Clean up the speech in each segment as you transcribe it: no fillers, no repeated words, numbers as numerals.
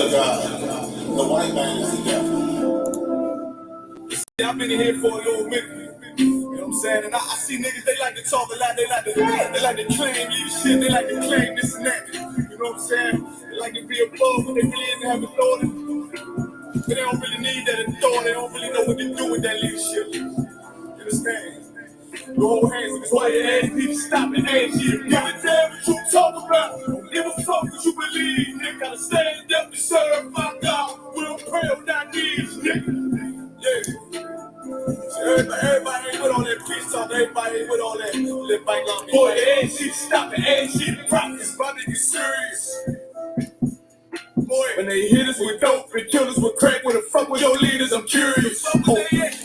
a God. The white man is the devil. I've been in here for a little minute. You know what I'm saying? And I see niggas, they like to talk a lot. They like to claim leadership. They like to claim this and that. You know what I'm saying? They like to be above, but they really didn't have authority. But they don't really need that authority. They don't really know what to do with that leadership. You understand? You hold hands with this white ass, need to stop and ask you. Give a damn what you talk about. Don't give a fuck what you believe. Nigga gotta stand up to serve my God. We don't pray on our knees, nigga. Yeah. Everybody ain't with all that peace talk. Everybody ain't with all that bite on me. Boy, they ain't shit. Stop it. Ain't shit. Practice. About to get serious. Boy, when they hit us with dope and kill us with crack, where the fuck with your leaders? I'm curious. Oh,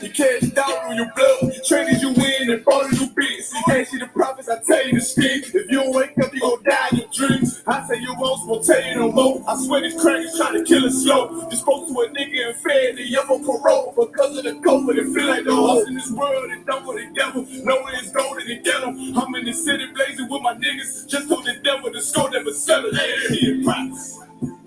you cashed out on your blood. You traded you in and bought a new beats. You can't see the prophets. I tell you to speak. If you don't wake up, you gon' die in your dreams. I say you won't tell you no more. I swear this crack is trying to kill us slow. You spoke to a nigga and fed the young on parole because of the COVID. It feel like the host in this world and done with the devil. Knowing it's golden to get them. I'm in the city blazing with my niggas. Just told the devil to score never settle. Hey, prophets.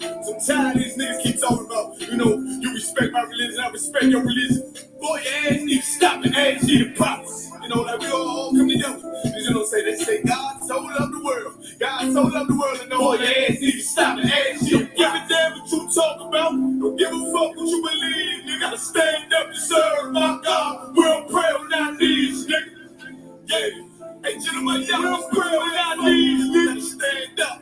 So tired of these niggas keep talking about, you respect my religion, I respect your religion. Boy, your ass need to stop and ask you the prophets. Like we all come together. They say God so loved the world. God so loved the world, and boy, your ass need to stop and ask you. Don't give a damn what you talk about. Don't give a fuck what you believe. You gotta stand up to serve my God. We'll pray on our knees, nigga. Yeah. Hey, gentlemen, y'all pray on our knees, nigga. Stand up.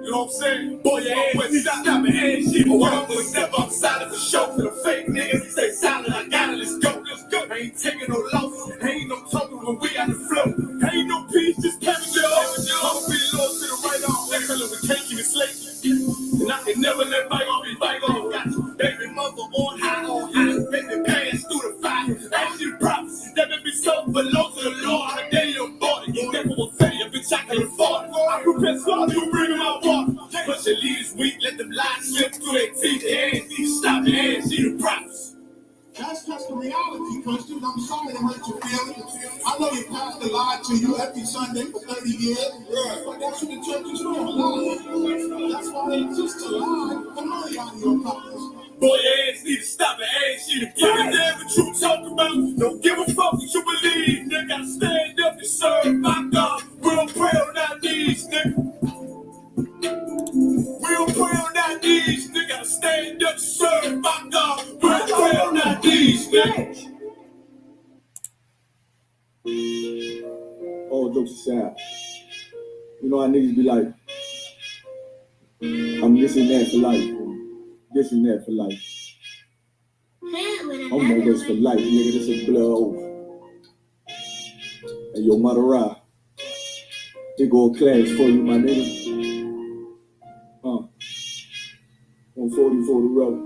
You know what I'm saying? Boy, your ass need to stop and ask shit. Boy, I'm never silent for show. For the fake niggas stay silent. I got it, let's go, let's go. I ain't taking no loss. Ain't no talking when we on the flow. Ain't no peace, just Kevin Joe. I'ma be lost to the right arm. They tell us we can't keep it slave. And I can never let bygone be bygone. Got you, baby mother on high. Baby pass through the fire. Ask you the prophets. That may be something belong to the Lord. I dare you aboard it. You never will fail, bitch, I can afford it. I prepare slaughter, you bring them out water. But your leaders weak, let them lies slip through their teeth. They ain't need to stop and ask you the prophets. That's just the reality, Christians. I'm sorry to hurt your feelings. I know your pastor lied to you every Sunday for 30 years. But that's what the church is for, lie. That's why they exist to lie for money out of your pockets. Boy, your ass need to stop and ask you to give a damn what you talk about. Don't give a fuck what you believe. They gotta stand up and serve my God. We'll pray on our knees, nigga. We'll pray on our knees, nigga. Gotta stand up and serve my God. We'll pray on our knees, nigga. Oh, jokes aside, how niggas be like, I'm this and that for life, this and that for life. I'm gonna this for life, nigga. This is blood oath. And your mother ride. They go class for you, my nigga. 140 for the road.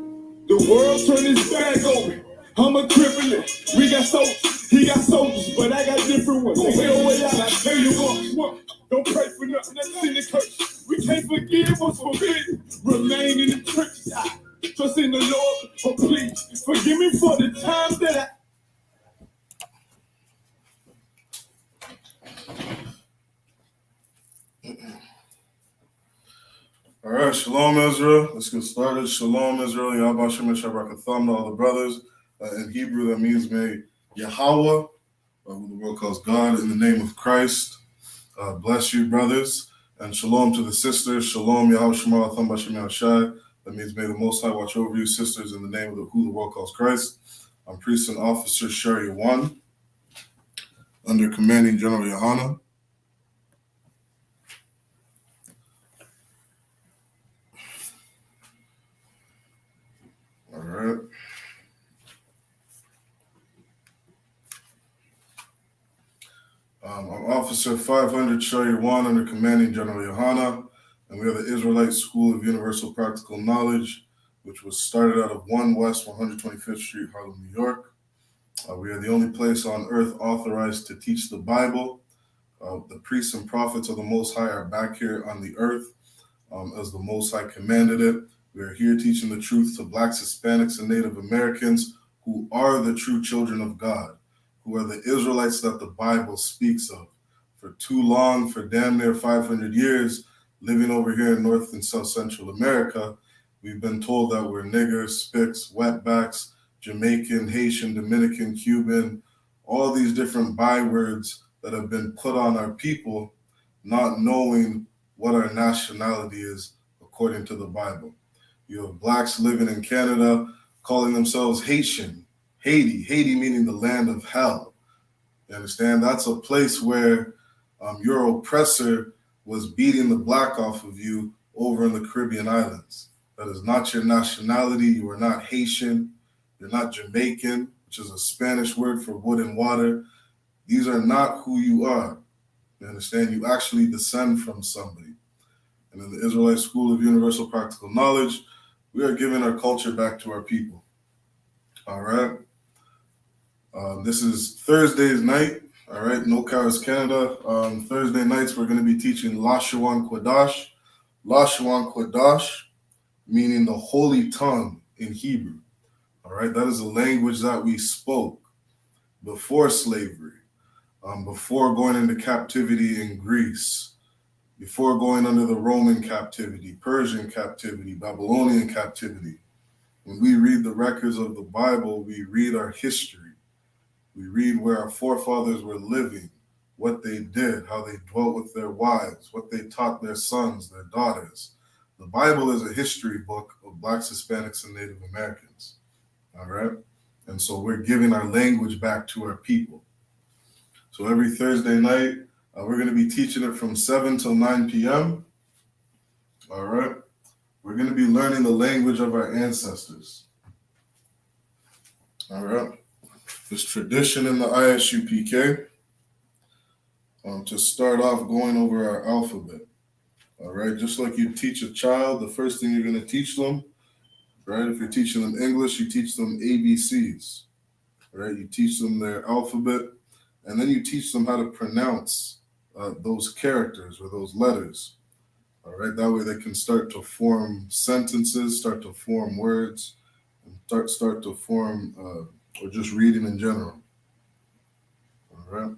The world turned its back over. I'm a crippler. We got soldiers. He got soldiers, but I got different ones. They go way out. I tell you what. Don't pray for nothing that's in the curse. We can't forgive what's forbidden. Remain in the churches. I trust in the Lord. Oh, please forgive me for the times that I. All right, Shalom Israel. Let's get started. Shalom Israel. Yahweh Shem Shabrakathan to all the brothers. In Hebrew, that means may Yahweh, who the world calls God, in the name of Christ. Bless you, brothers. And shalom to the sisters. Shalom Yahweh Shema Atham Bashem Yahshai. That means may the Most High watch over you, sisters, in the name of who the world calls Christ. I'm Priest and Officer Shari 1, under Commanding General YAHANNA. All right. I'm Officer 500 Shari 1, under Commanding General YAHANNA, and we are the Israelite School of Universal Practical Knowledge, which was started out of 1 West 125th Street, Harlem, New York. We are the only place on earth authorized to teach the Bible. The priests and prophets of the Most High are back here on the earth as the Most High commanded it. We are here teaching the truth to Blacks, Hispanics, and Native Americans who are the true children of God, who are the Israelites that the Bible speaks of. For too long, for damn near 500 years, living over here in North and South Central America, We've been told that we're niggers, spics, wetbacks, Jamaican, Haitian, Dominican, Cuban, all these different bywords that have been put on our people, not knowing what our nationality is according to the Bible. You have blacks living in Canada calling themselves Haitian, Haiti meaning the land of hell. You understand? That's a place where your oppressor was beating the black off of you over in the Caribbean islands. That is not your nationality. You are not Haitian. You're not Jamaican, which is a Spanish word for wood and water. These are not who you are. You understand? You actually descend from somebody. And in the Israelite School of Universal Practical Knowledge, we are giving our culture back to our people. All right? This is Thursday's night. All right, No Cows Canada. Thursday nights, we're going to be teaching Lashawan Qadash. Lashawan Qadash, meaning the holy tongue in Hebrew. All right, that is a language that we spoke before slavery, before going into captivity in Greece, before going under the Roman captivity, Persian captivity, Babylonian captivity. When we read the records of the Bible, we read our history. We read where our forefathers were living, what they did, how they dwelt with their wives, what they taught their sons, their daughters. The Bible is a history book of Blacks, Hispanics, and Native Americans. All right? And so we're giving our language back to our people. So every Thursday night, we're going to be teaching it from 7 till 9 p.m. All right? We're going to be learning the language of our ancestors. All right? There's tradition in the I.S.U.P.K. To start off going over our alphabet. All right? Just like you teach a child, the first thing you're going to teach them, right? If you're teaching them English, you teach them ABCs, right? You teach them their alphabet, and then you teach them how to pronounce those characters or those letters, all right? That way they can start to form sentences, start to form words, and start to form, or just reading in general, all right?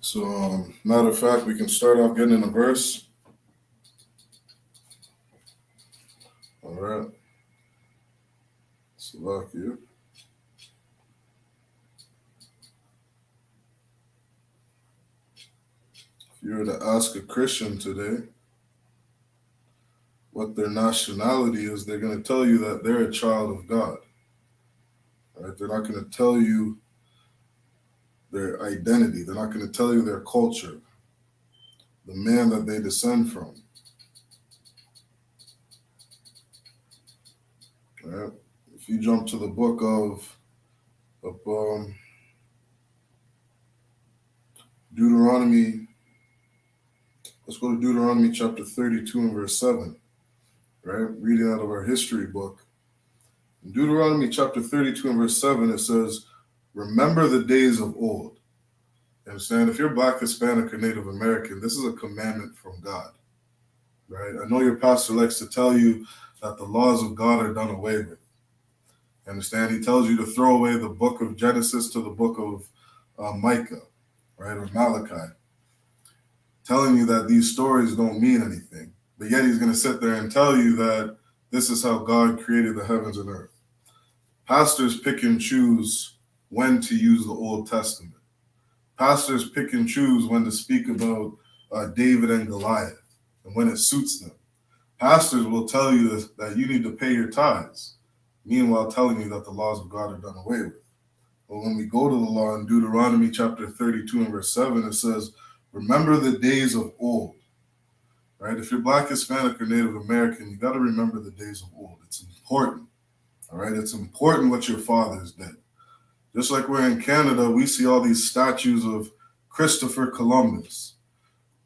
So, matter of fact, we can start off getting in a verse. All right. Slovakia. If you were to ask a Christian today what their nationality is, they're going to tell you that they're a child of God. Right? They're not going to tell you their identity. They're not going to tell you their culture, the man that they descend from. Right? If you jump to the book of Deuteronomy, let's go to Deuteronomy chapter 32 and verse 7, right? Reading out of our history book. In Deuteronomy chapter 32 and verse 7, it says, remember the days of old. You understand? If you're Black, Hispanic, or Native American, this is a commandment from God, right? I know your pastor likes to tell you that the laws of God are done away with. You understand? He tells you to throw away the book of Genesis to the book of Micah, right, or Malachi, telling you that these stories don't mean anything. But yet he's going to sit there and tell you that this is how God created the heavens and earth. Pastors pick and choose when to use the Old Testament. Pastors pick and choose when to speak about David and Goliath and when it suits them. Pastors will tell you that you need to pay your tithes, meanwhile telling you that the laws of God are done away with. But when we go to the law in Deuteronomy chapter 32 and verse 7, it says, remember the days of old. Right? If you're Black, Hispanic, or Native American, you got to remember the days of old. It's important. All right? It's important what your fathers did. Just like we're in Canada, we see all these statues of Christopher Columbus,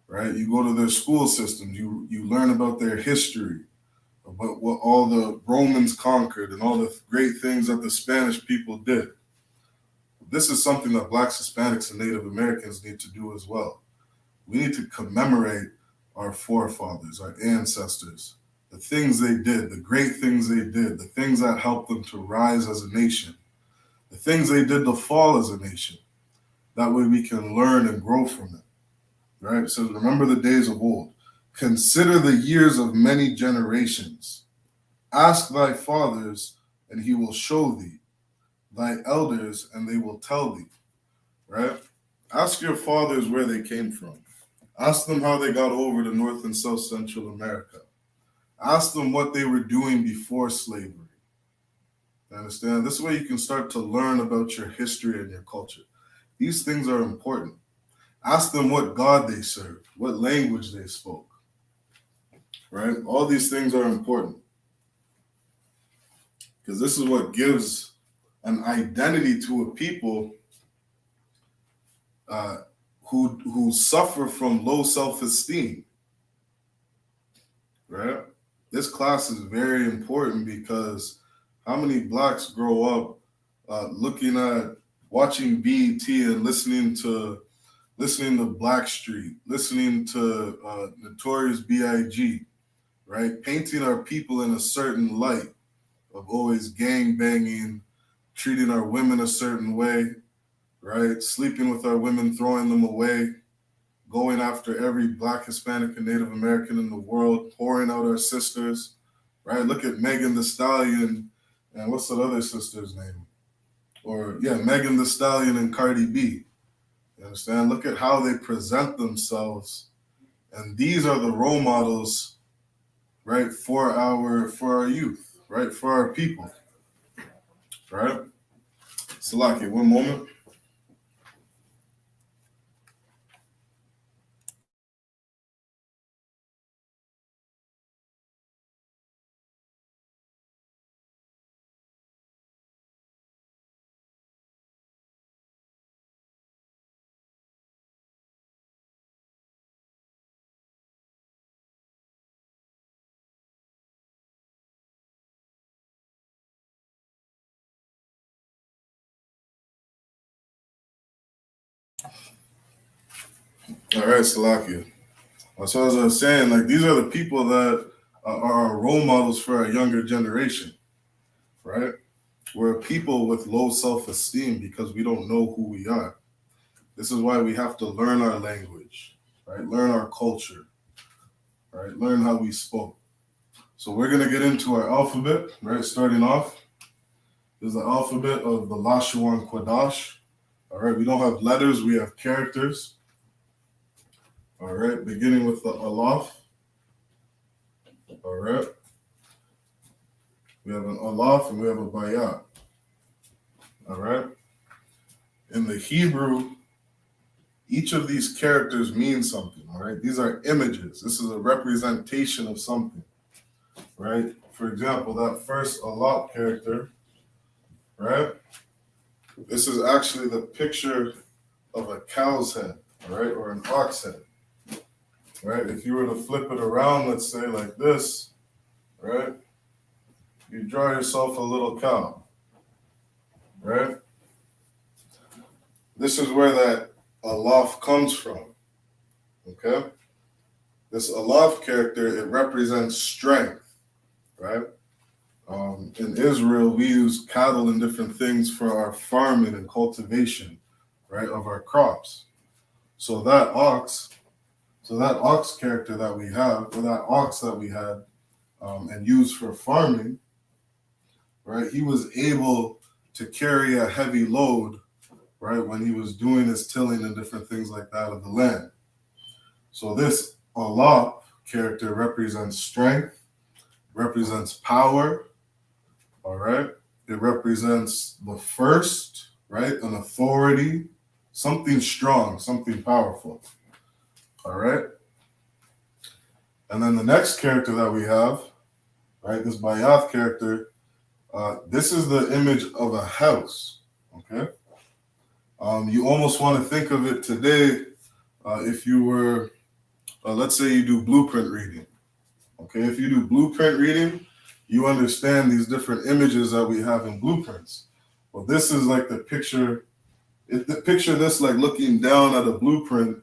right? You go to their school systems, you learn about their history, about what all the Romans conquered and all the great things that the Spanish people did. This is something that Blacks, Hispanics, and Native Americans need to do as well. We need to commemorate our forefathers, our ancestors, the things they did, the great things they did, the things that helped them to rise as a nation, the things they did to fall as a nation. That way we can learn and grow from it. right? It says, remember the days of old. Consider the years of many generations. Ask thy fathers, and he will show thee. Thy elders, and they will tell thee, right? Ask your fathers where they came from. Ask them how they got over to North and South Central America. Ask them what they were doing before slavery. You understand? This way you can start to learn about your history and your culture. These things are important. Ask them what God they served, what language they spoke, right? All these things are important because this is what gives an identity to a people who suffer from low self-esteem, right? This class is very important because how many blacks grow up watching BET and listening to Blackstreet, listening to Notorious B.I.G., right? Painting our people in a certain light of always gang banging, treating our women a certain way, right? Sleeping with our women, throwing them away, going after every Black, Hispanic, and Native American in the world, pouring out our sisters, right? Look at Megan Thee Stallion and what's that other sister's name? Megan Thee Stallion and Cardi B. You understand? Look at how they present themselves. And these are the role models, right, for our youth, right, for our people, right? Salaki, one moment. All right, Salaki. So as I was saying, like these are the people that are our role models for our younger generation, right? We're a people with low self-esteem because we don't know who we are. This is why we have to learn our language, right? Learn our culture, right? Learn how we spoke. So we're going to get into our alphabet, right? Starting off, is the alphabet of the Lashawan Qadash. All right, we don't have letters, we have characters. All right, beginning with the Alaf. All right. We have an Alaf and we have a Bayat. All right. In the Hebrew, each of these characters means something. All right. These are images. This is a representation of something. Right. For example, that first Alaf character, right? This is actually the picture of a cow's head, all right, or an ox head. Right? If you were to flip it around, let's say like this, right? You draw yourself a little cow, right? This is where that Alaf comes from, okay? This Alaf character, it represents strength, right? In Israel, we use cattle and different things for our farming and cultivation, right, of our crops. So that ox character that we have, or that ox that we had and used for farming, right, he was able to carry a heavy load, right, when he was doing his tilling and different things like that of the land. So this Allah character represents strength, represents power, all right? It represents the first, right, an authority, something strong, something powerful, all right? And then the next character that we have, right, this Bayath character, this is the image of a house, okay? You almost want to think of it today if you were, let's say you do blueprint reading, okay? If you do blueprint reading, you understand these different images that we have in blueprints. Well, this is like the picture, picture this like looking down at a blueprint,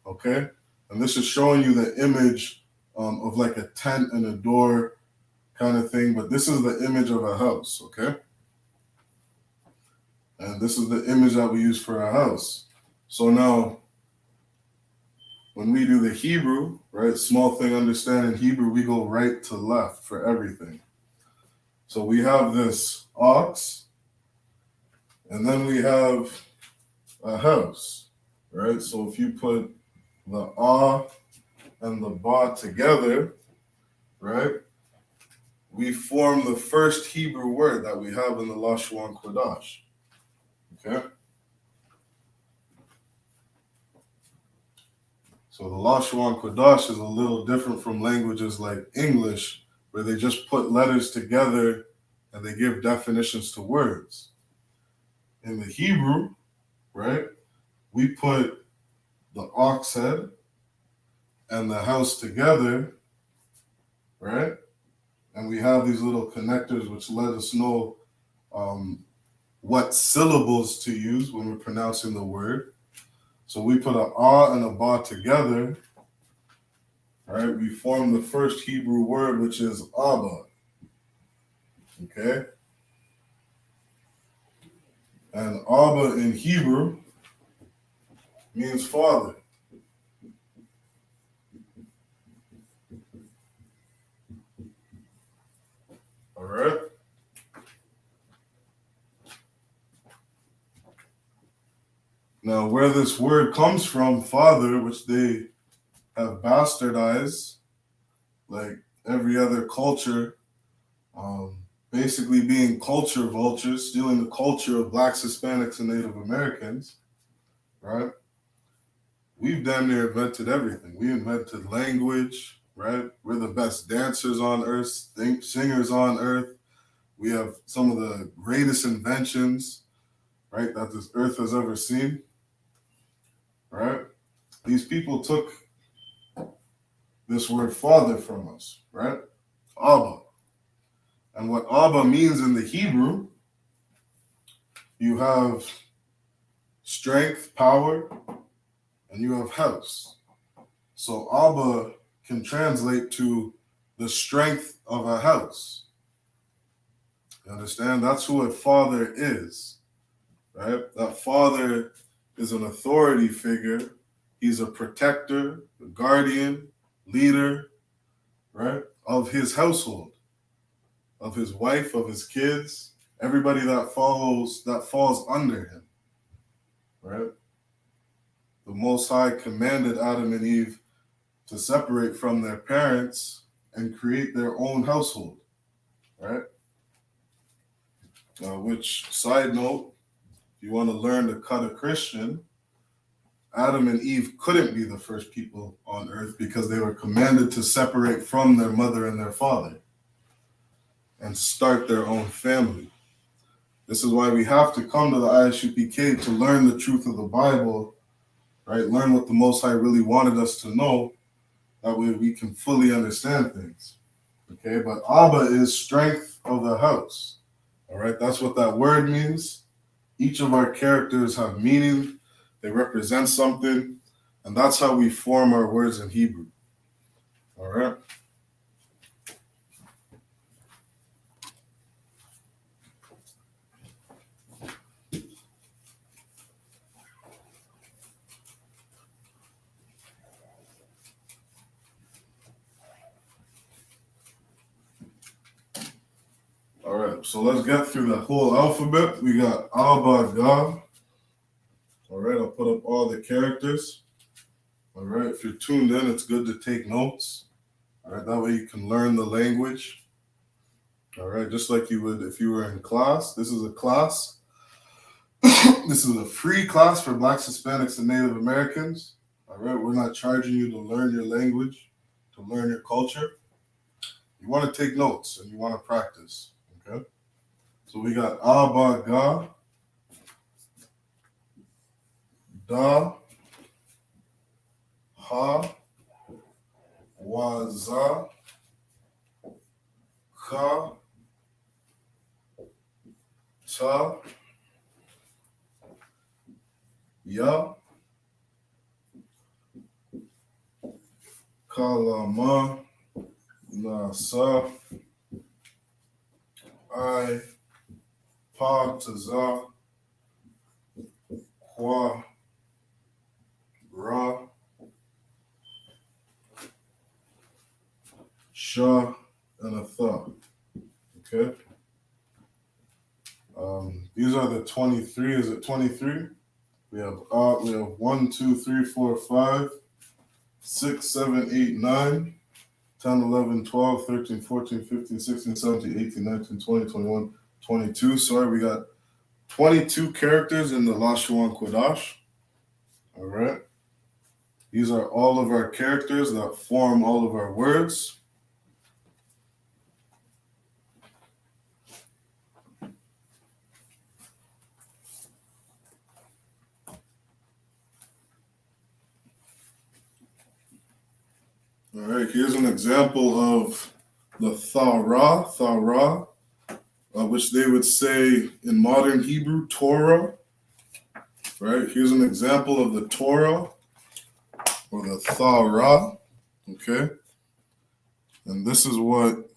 okay? And this is showing you the image of like a tent and a door kind of thing, but this is the image of a house, okay? And this is the image that we use for our house. So now, when we do the Hebrew, right, small thing understand in Hebrew, we go right to left for everything. So we have this ox, and then we have a house, right? So if you put the ah and the ba together, right, we form the first Hebrew word that we have in the Lashawan Qadash. Okay? So the Lashawan Qadash is a little different from languages like English, where they just put letters together and they give definitions to words. In the Hebrew, right, we put the ox head and the house together, right? And we have these little connectors which let us know what syllables to use when we're pronouncing the word. So we put an ah and a ba together, right? We form the first Hebrew word, which is Abba. Okay? And Abba in Hebrew means father. All right? Now, where this word comes from, father, which they have bastardized, like every other culture, basically being culture vultures, stealing the culture of blacks, Hispanics, and Native Americans, right? We've damn near invented everything. We invented language, right? We're the best dancers on earth, singers on earth. We have some of the greatest inventions, right, that this earth has ever seen, right? These people took this word father from us, right? Abba. And what Abba means in the Hebrew, you have strength, power, and you have house. So Abba can translate to the strength of a house. You understand? That's who a father is, right? That father is an authority figure. He's a protector, a guardian, leader, right, of his household, of his wife, of his kids, everybody that falls under him, right? The Most High commanded Adam and Eve to separate from their parents and create their own household, right? Which, side note, if you want to learn to cut a Christian, Adam and Eve couldn't be the first people on earth because they were commanded to separate from their mother and their father and start their own family. This is why we have to come to the I.S.U.P.K to learn the truth of the Bible, right? Learn what the Most High really wanted us to know. That way we can fully understand things. Okay, but Abba is strength of the house. All right, that's what that word means. Each of our characters have meaning. They represent something. And that's how we form our words in Hebrew. All right. All right, so let's get through the whole alphabet. We got Abba, Ga. All right, I'll put up all the characters. All right, if you're tuned in, it's good to take notes. All right, that way you can learn the language. All right, just like you would if you were in class. This is a class. This is a free class for Blacks, Hispanics, and Native Americans. All right, we're not charging you to learn your language, to learn your culture. You want to take notes and you want to practice. Okay, so we got Abba, Ga, Da, Ha, Waza, Ka, Ta, Ya, Kalama, Nasa, I.Pa, Taza, Kwa, Ra, Shah, and a Tha. Okay. These are the 23. Is it 23? We have 1, 2, 3, 4, 5, 6, 7, 8, 9, 10, 11, 12, 13, 14, 15, 16, 17, 18, 19, 20, 21, 22. Sorry, we got 22 characters in the Lashawan Qadash. All right. These are all of our characters that form all of our words. All right, here's an example of the Thara, which they would say in modern Hebrew, Torah. Right, here's an example of the Torah, or the Thara, okay? And this is what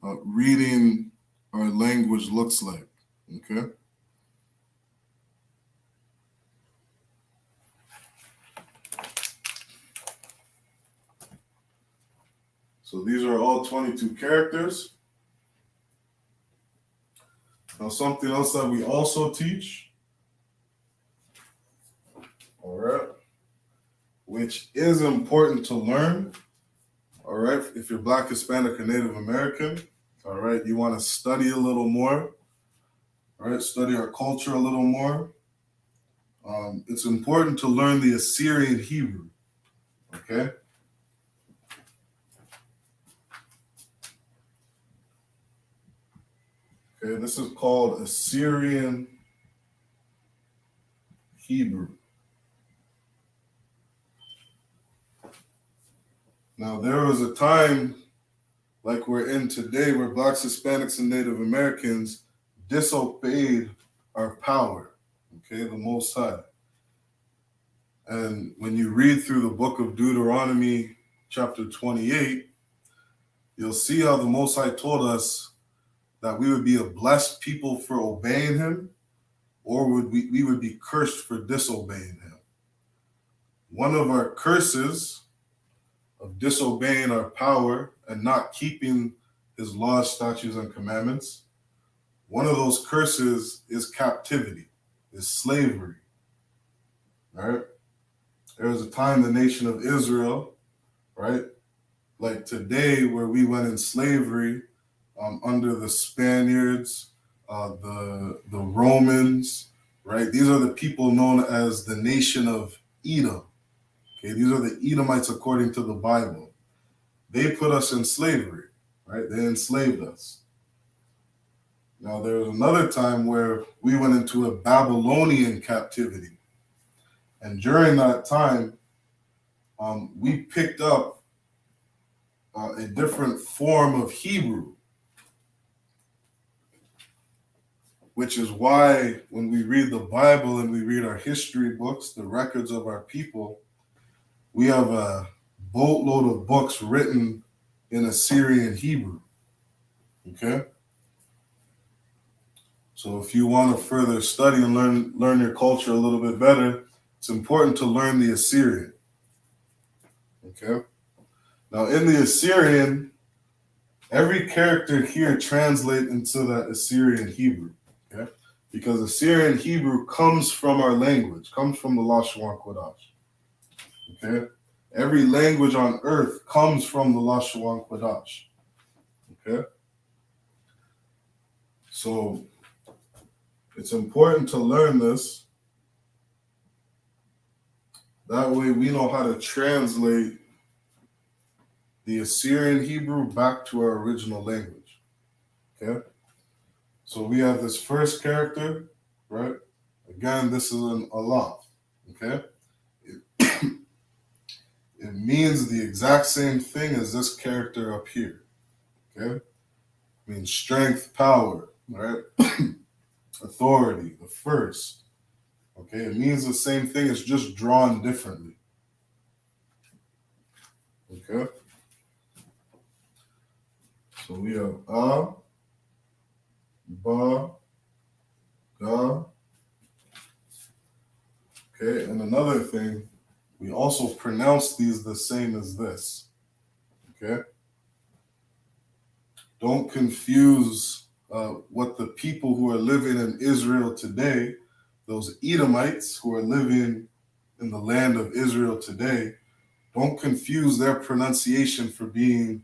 reading our language looks like, okay? So these are all 22 characters. Now something else that we also teach, all right, which is important to learn, all right, if you're Black, Hispanic, or Native American, all right, you want to study a little more, all right, study our culture a little more. It's important to learn the Assyrian Hebrew, okay? Okay, this is called Assyrian Hebrew. Now, there was a time like we're in today where Blacks, Hispanics, and Native Americans disobeyed our power, okay, the Most High. And when you read through the book of Deuteronomy, chapter 28, you'll see how the Most High told us that we would be a blessed people for obeying him, or we would be cursed for disobeying him. One of our curses of disobeying our power and not keeping his laws, statutes, and commandments, one of those curses is captivity, is slavery. All right? There was a time the nation of Israel, right, like today, where we went in slavery under the Spaniards, the Romans, right? These are the people known as the nation of Edom. Okay, these are the Edomites according to the Bible. They put us in slavery, right? They enslaved us. Now, there was another time where we went into a Babylonian captivity. And during that time, we picked up a different form of Hebrew, which is why when we read the Bible and we read our history books, the records of our people, we have a boatload of books written in Assyrian Hebrew, okay? So if you want to further study and learn your culture a little bit better, it's important to learn the Assyrian, okay? Now in the Assyrian, every character here translates into that Assyrian Hebrew, okay? Because Assyrian Hebrew comes from our language, comes from the Lashawan Qadash, okay? Every language on earth comes from the Lashawan Qadash, okay? So it's important to learn this. That way we know how to translate the Assyrian Hebrew back to our original language, okay? So we have this first character, right? Again, this is an alaf, okay? It means the exact same thing as this character up here, okay? It means strength, power, right? Authority, the first, okay? It means the same thing, it's just drawn differently, okay? So we have A, Ba, Ga, okay? And another thing, we also pronounce these the same as this, Okay? Don't confuse what the people who are living in Israel today, those Edomites who are living in the land of Israel today, don't confuse their pronunciation for being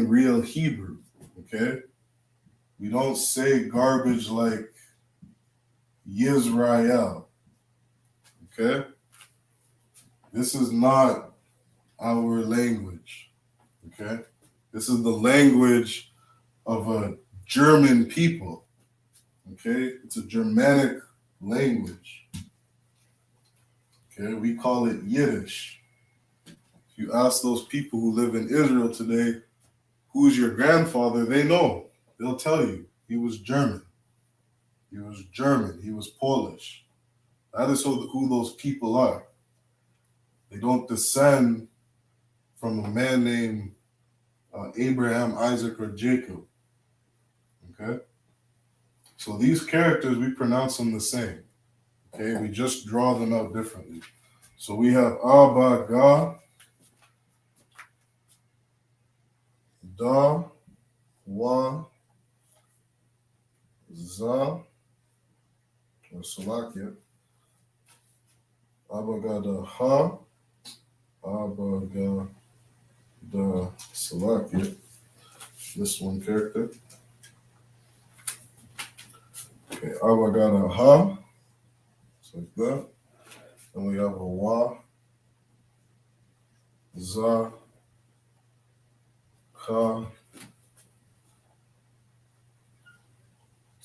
real Hebrew. Okay? We don't say garbage like Yisrael. Okay? This is not our language. Okay? This is the language of a German people. Okay? It's a Germanic language. Okay? We call it Yiddish. If you ask those people who live in Israel today, who's your grandfather, they know. They'll tell you he was German. He was German. He was Polish. That is who those people are. They don't descend from a man named Abraham, Isaac, or Jacob. Okay? So these characters, we pronounce them the same. Okay? We just draw them out differently. So we have Abba, Ga, Da, Wa, Za, or Salakia. Abba, Ga, Da, Ha, Abba, Ga, Da, Salakia. This one character. Okay, Abba, Ga, Da, Ha. It's like that. And we have a Wa, Za, Ka,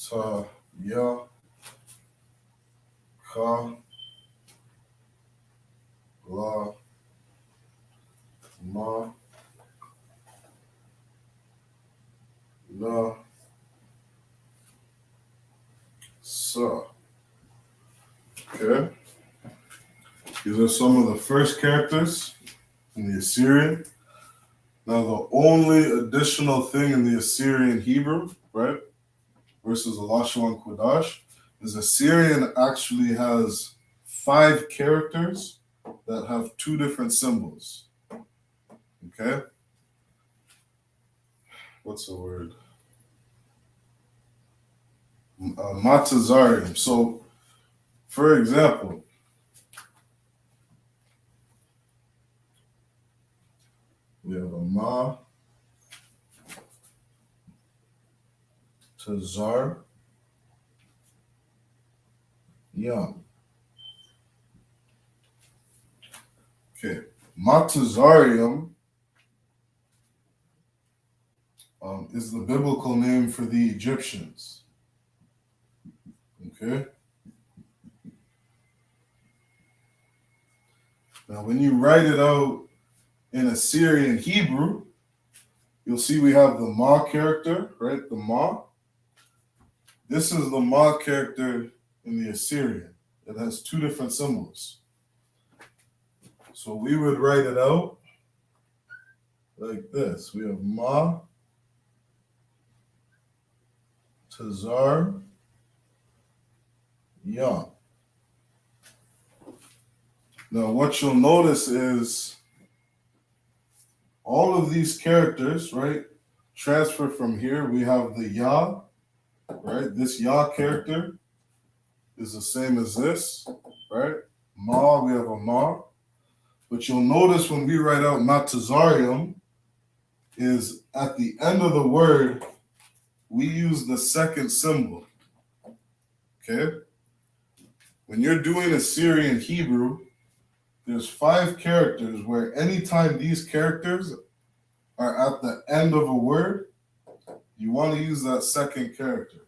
Ta, Ya, Ka, La, Ma, Na, Sa. Okay? These are some of the first characters in the Assyrian. Now, the only additional thing in the Assyrian Hebrew, right, versus the Lashawan Qadash, is Assyrian actually has 5 characters that have 2 different symbols. Okay? What's the word? Matazarium. So, for example, we have a Ma, Tazar, Yam. Okay, Matazarium is the biblical name for the Egyptians. Okay? Now, when you write it out in Assyrian Hebrew, you'll see we have the Ma character, right? The Ma. This is the Ma character in the Assyrian. It has 2 different symbols. So we would write it out like this. We have Ma, Tazar, Yam. Now, what you'll notice is all of these characters, right, transfer from here. We have the Ya, right? This Ya character is the same as this, right? Ma, we have a Ma. But you'll notice when we write out Matazarium is at the end of the word, we use the second symbol. Okay? When you're doing Assyrian Hebrew, there's 5 characters where anytime these characters are at the end of a word, you want to use that second character.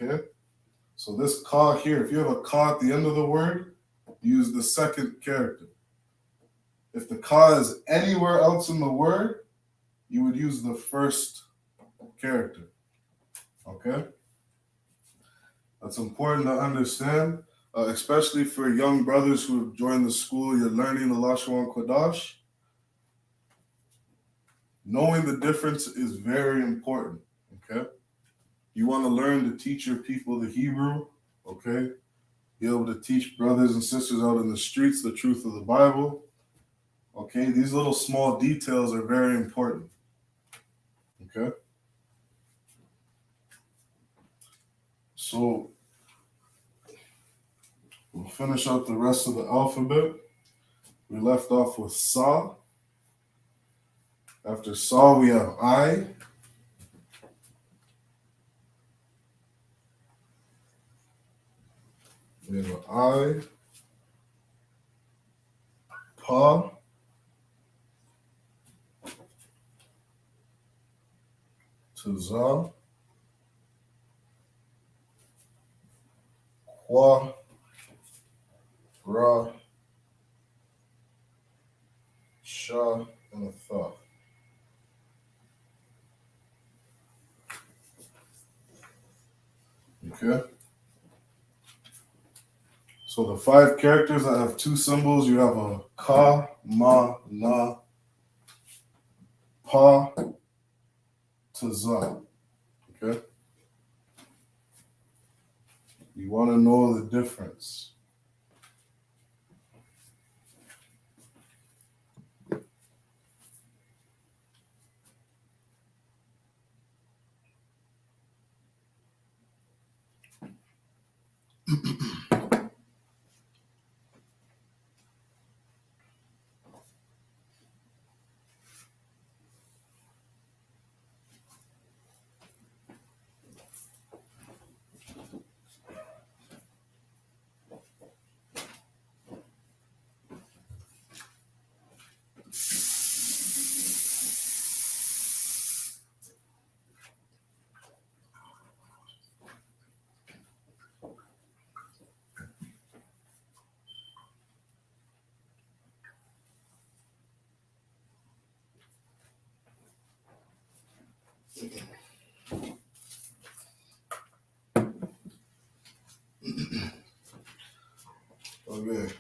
Okay? So this Ka here, if you have a Ka at the end of the word, use the second character. If the Ka is anywhere else in the word, you would use the first character. Okay? That's important to understand, especially for young brothers who have joined the school. You're learning the Lashawan Qadash. Knowing the difference is very important. Okay? You want to learn to teach your people the Hebrew. Okay? Be able to teach brothers and sisters out in the streets the truth of the Bible. Okay, these little small details are very important. Okay. So we'll finish out the rest of the alphabet. We left off with Sa. After Sa, we have I. We have an I. Pa. To Za. Kwa. Ra. Sha. And a Tha. Okay. So the 5 characters that have 2 symbols, you have a Ka, Ma, Na, Pa, to Za. Okay. You want to know the difference. Okay.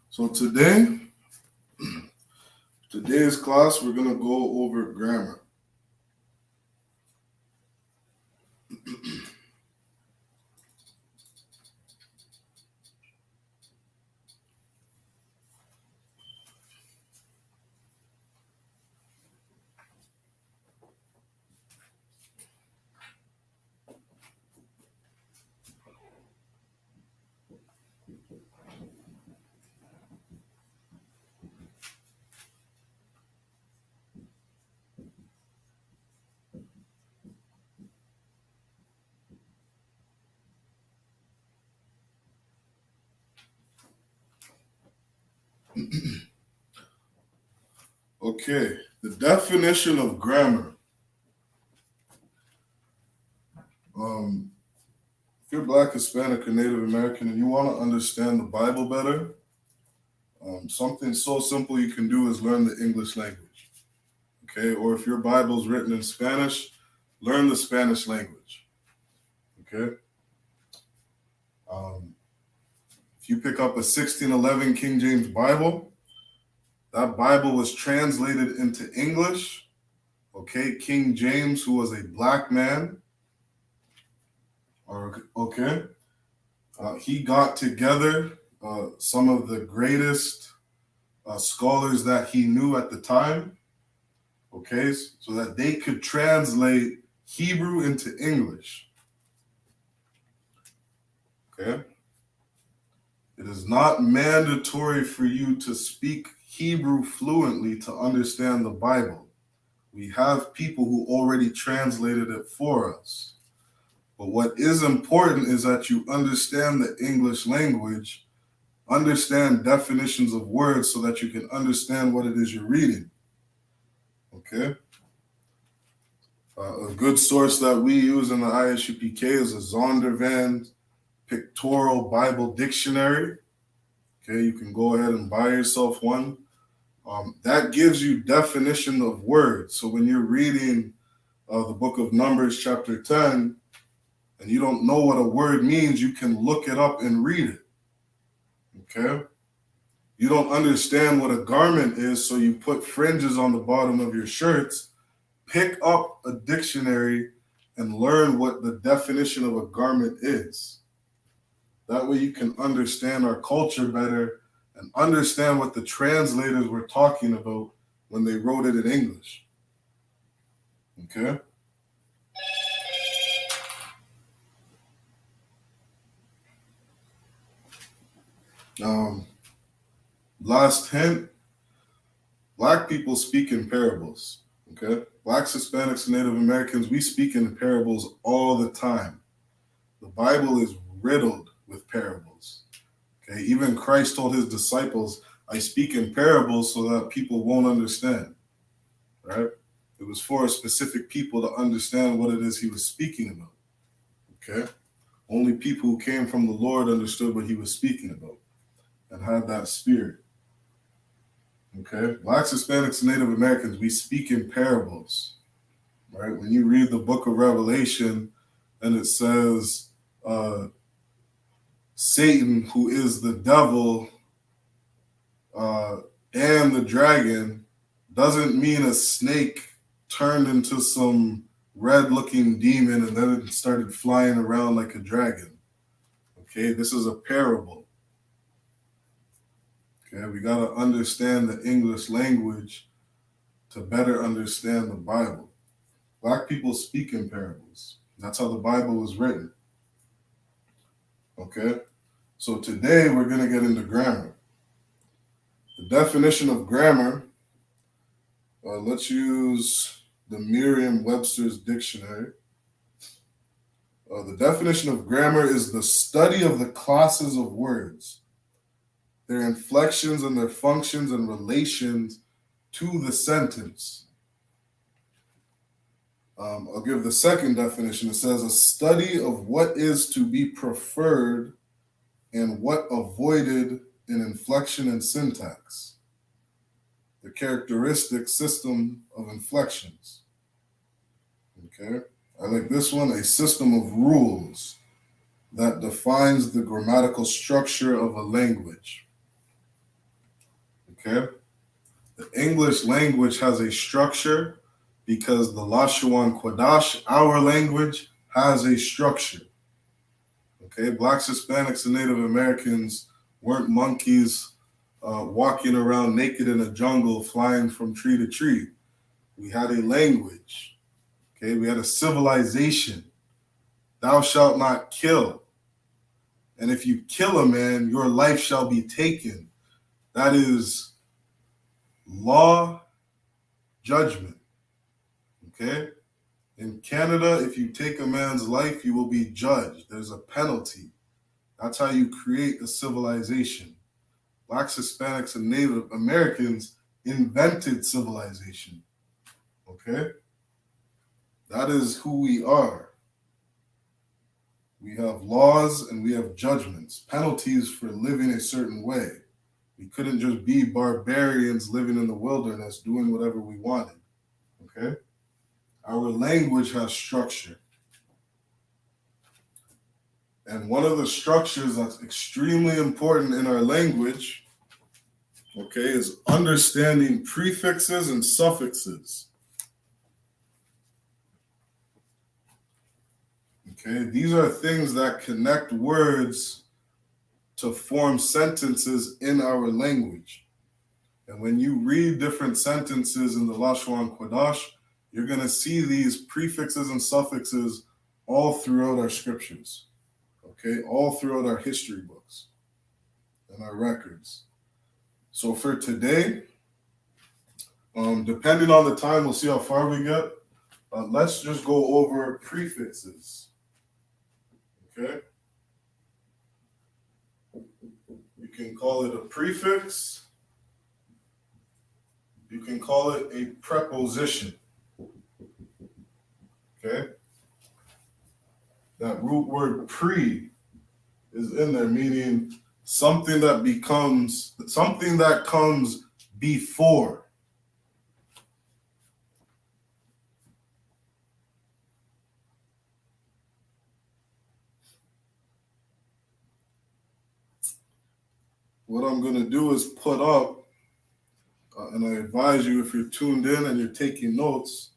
So today's class, we're going to go over grammar. Okay, the definition of grammar. If you're Black, Hispanic, or Native American and you want to understand the Bible better, something so simple you can do is learn the English language. Okay, or if your Bible's written in Spanish, learn the Spanish language. Okay. If you pick up a 1611 King James Bible, that Bible was translated into English. Okay, King James, who was a Black man, he got together some of the greatest scholars that he knew at the time, okay, so that they could translate Hebrew into English. Okay. It is not mandatory for you to speak Hebrew fluently to understand the Bible. We have people who already translated it for us. But what is important is that you understand the English language, understand definitions of words so that you can understand what it is you're reading. Okay? A good source that we use in the I.S.U.P.K is a Zondervan Pictorial Bible Dictionary. Okay, you can go ahead and buy yourself one. That gives you definition of words. So when you're reading the book of Numbers chapter 10, and you don't know what a word means, you can look it up and read it. Okay? You don't understand what a garment is, so you put fringes on the bottom of your shirts. Pick up a dictionary and learn what the definition of a garment is. That way you can understand our culture better and understand what the translators were talking about when they wrote it in English. Okay? Last hint, Black people speak in parables. Okay? Blacks, Hispanics, and Native Americans, we speak in parables all the time. The Bible is riddled with parables. Okay? Even Christ told his disciples, I speak in parables so that people won't understand. Right? It was for a specific people to understand what it is he was speaking about. Okay? Only people who came from the Lord understood what he was speaking about and had that spirit. Okay? Blacks, Hispanics, and Native Americans, we speak in parables. Right? When you read the book of Revelation and it says Satan, who is the devil and the dragon, doesn't mean a snake turned into some red-looking demon and then it started flying around like a dragon. Okay, this is a parable. Okay, we got to understand the English language to better understand the Bible. Black people speak in parables. That's how the Bible was written. Okay, so today we're going to get into grammar. The definition of grammar, let's use the Merriam-Webster's dictionary. The definition of grammar is the study of the classes of words, their inflections and their functions and relations to the sentence. I'll give the second definition. It says a study of what is to be preferred and what avoided in inflection and syntax, the characteristic system of inflections. Okay, I like this one, a system of rules that defines the grammatical structure of a language. Okay, the English language has a structure because the Lashawan Qadash, our language, has a structure. Okay, Blacks, Hispanics, and Native Americans weren't monkeys walking around naked in a jungle, flying from tree to tree. We had a language. Okay, we had a civilization. Thou shalt not kill. And if you kill a man, your life shall be taken. That is law, judgment. Okay? In Canada, if you take a man's life, you will be judged. There's a penalty. That's how you create a civilization. Blacks, Hispanics, and Native Americans invented civilization. Okay? That is who we are. We have laws and we have judgments, penalties for living a certain way. We couldn't just be barbarians living in the wilderness doing whatever we wanted. Okay? Our language has structure. And one of the structures that's extremely important in our language, okay, is understanding prefixes and suffixes. Okay, these are things that connect words to form sentences in our language. And when you read different sentences in the Lashawan Qadash, you're going to see these prefixes and suffixes all throughout our scriptures. Okay, all throughout our history books and our records. So for today, depending on the time, we'll see how far we get. Let's just go over prefixes. Okay? You can call it a prefix. You can call it a preposition. Okay? That root word pre is in there, meaning something that comes before. What I'm going to do is put up, and I advise you if you're tuned in and you're taking notes,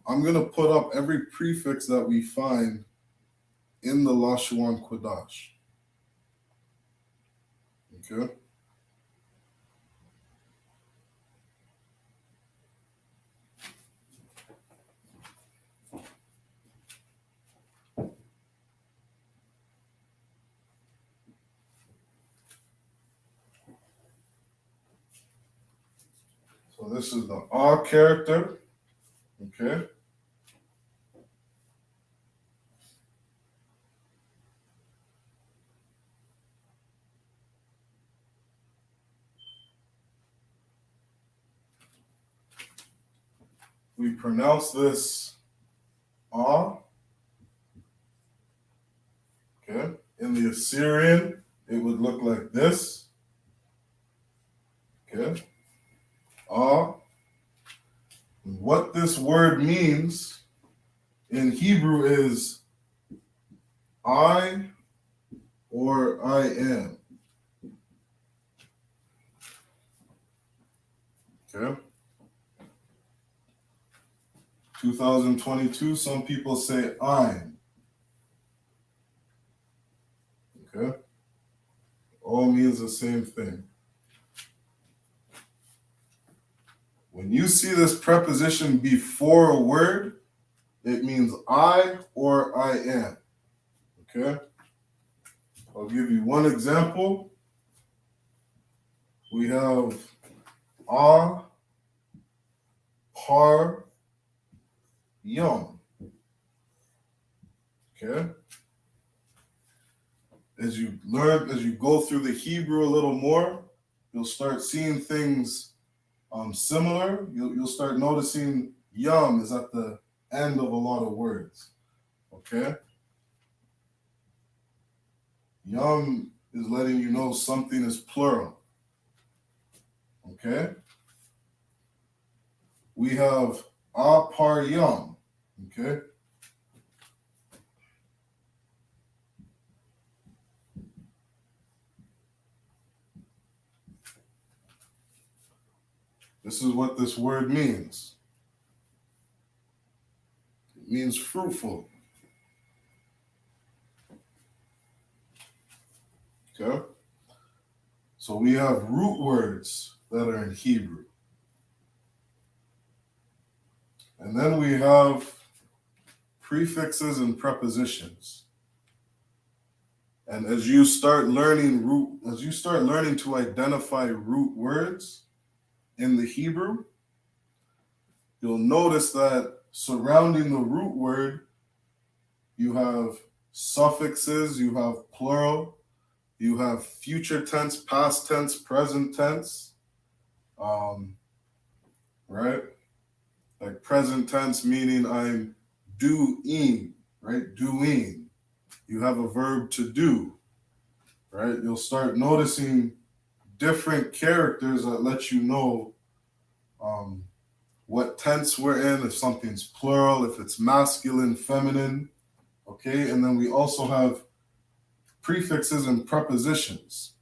I'm going to put up every prefix that we find in the Lashawan Qadash. Okay? So this is the R character. Okay? We pronounce this R. Okay? In the Assyrian, it would look like this. Okay? R. What this word means in Hebrew is I or I am. Okay? 2022, some people say I'm. Okay? All means the same thing. When you see this preposition before a word, it means I or I am. Okay? I'll give you one example. We have a, par, yum. Okay? As you go through the Hebrew a little more, you'll start seeing things similar. You'll start noticing yum is at the end of a lot of words. Okay? Yum is letting you know something is plural. Okay? We have a par yum. Okay? This is what this word means. It means fruitful. Okay? So we have root words that are in Hebrew. And then we have prefixes and prepositions. And as you start learning to identify root words in the Hebrew, you'll notice that surrounding the root word, you have suffixes, you have plural, you have future tense, past tense, present tense, right? Like present tense meaning I'm doing, right? Doing. You have a verb to do, right? You'll start noticing different characters that let you know what tense we're in, if something's plural, if it's masculine, feminine, okay? And then we also have prefixes and prepositions,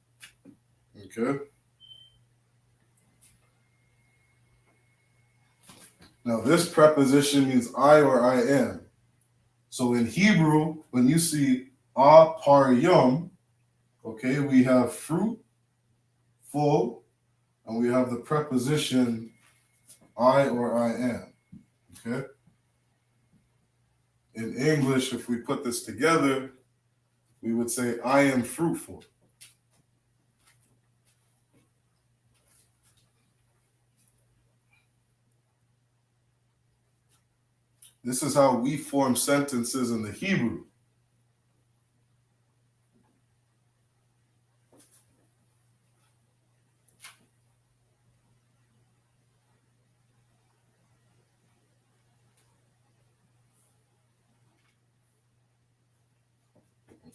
okay? Now, this preposition means I or I am. So in Hebrew, when you see a par yom, okay, we have fruit, full, and we have the preposition I or I am, okay? In English, if we put this together, we would say I am fruitful. This is how we form sentences in the Hebrew.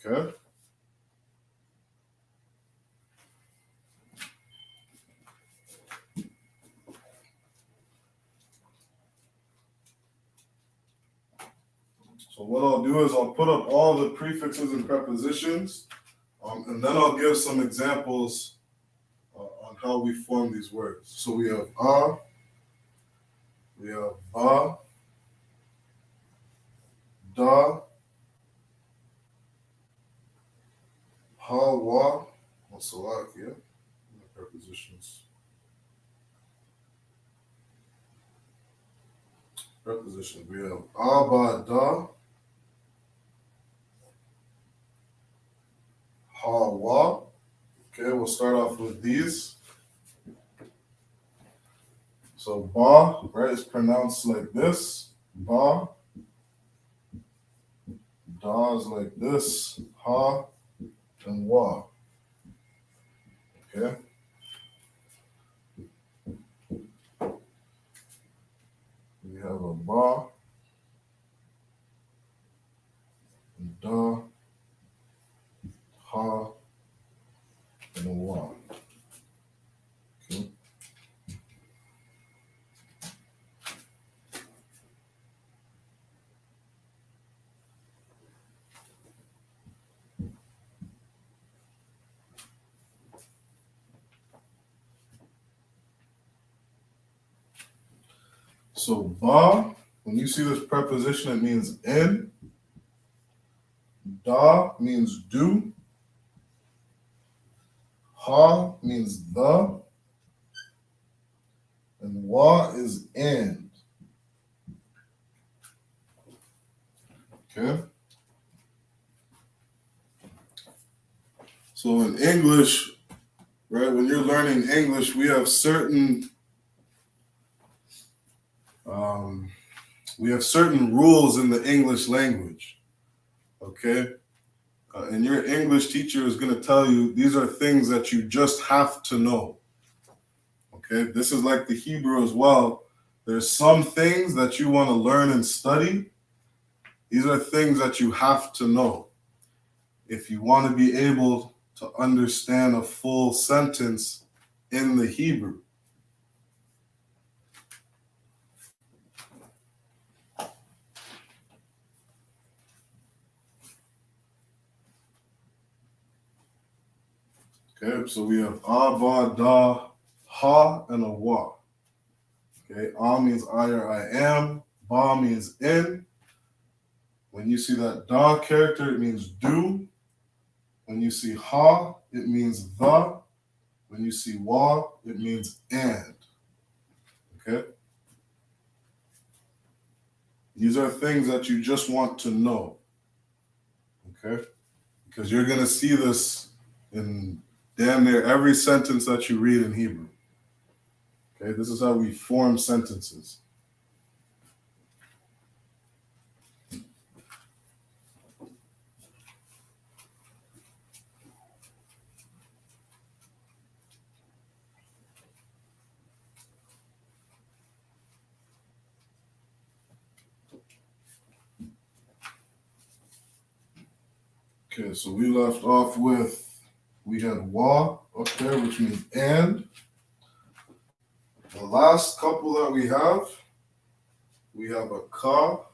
Okay? So what I'll do is I'll put up all the prefixes and prepositions, and then I'll give some examples on how we form these words. So we have we have ba, da, ha, wa, Slovakia, prepositions. Prepositions. We have ba, da, ha, wa. Okay, we'll start off with these. So ba, right, is pronounced like this. Ba. Da is like this. Ha and wa. Okay. We have a ba, da, ha, and a wa. Okay. So ba, when you see this preposition, it means in. Da means do. Ha means the. And wa is and. Okay. So in English, right, when you're learning English, we have certain rules in the English language. Okay. And your English teacher is going to tell you these are things that you just have to know. Okay. This is like the Hebrew as well. There's some things that you want to learn and study. These are things that you have to know if you want to be able to understand a full sentence in the Hebrew. Okay, so we have a, ba, da, ha, and a wa. Okay, a means I or I am. Ba means in. When you see that da character, it means do. When you see ha, it means the. When you see wa, it means and. Okay? These are things that you just want to know. Okay? Because you're going to see this in damn near every sentence that you read in Hebrew. Okay? This is how we form sentences. Okay, so we left off with, we had wa up there, which means and. The last couple that we have a ka,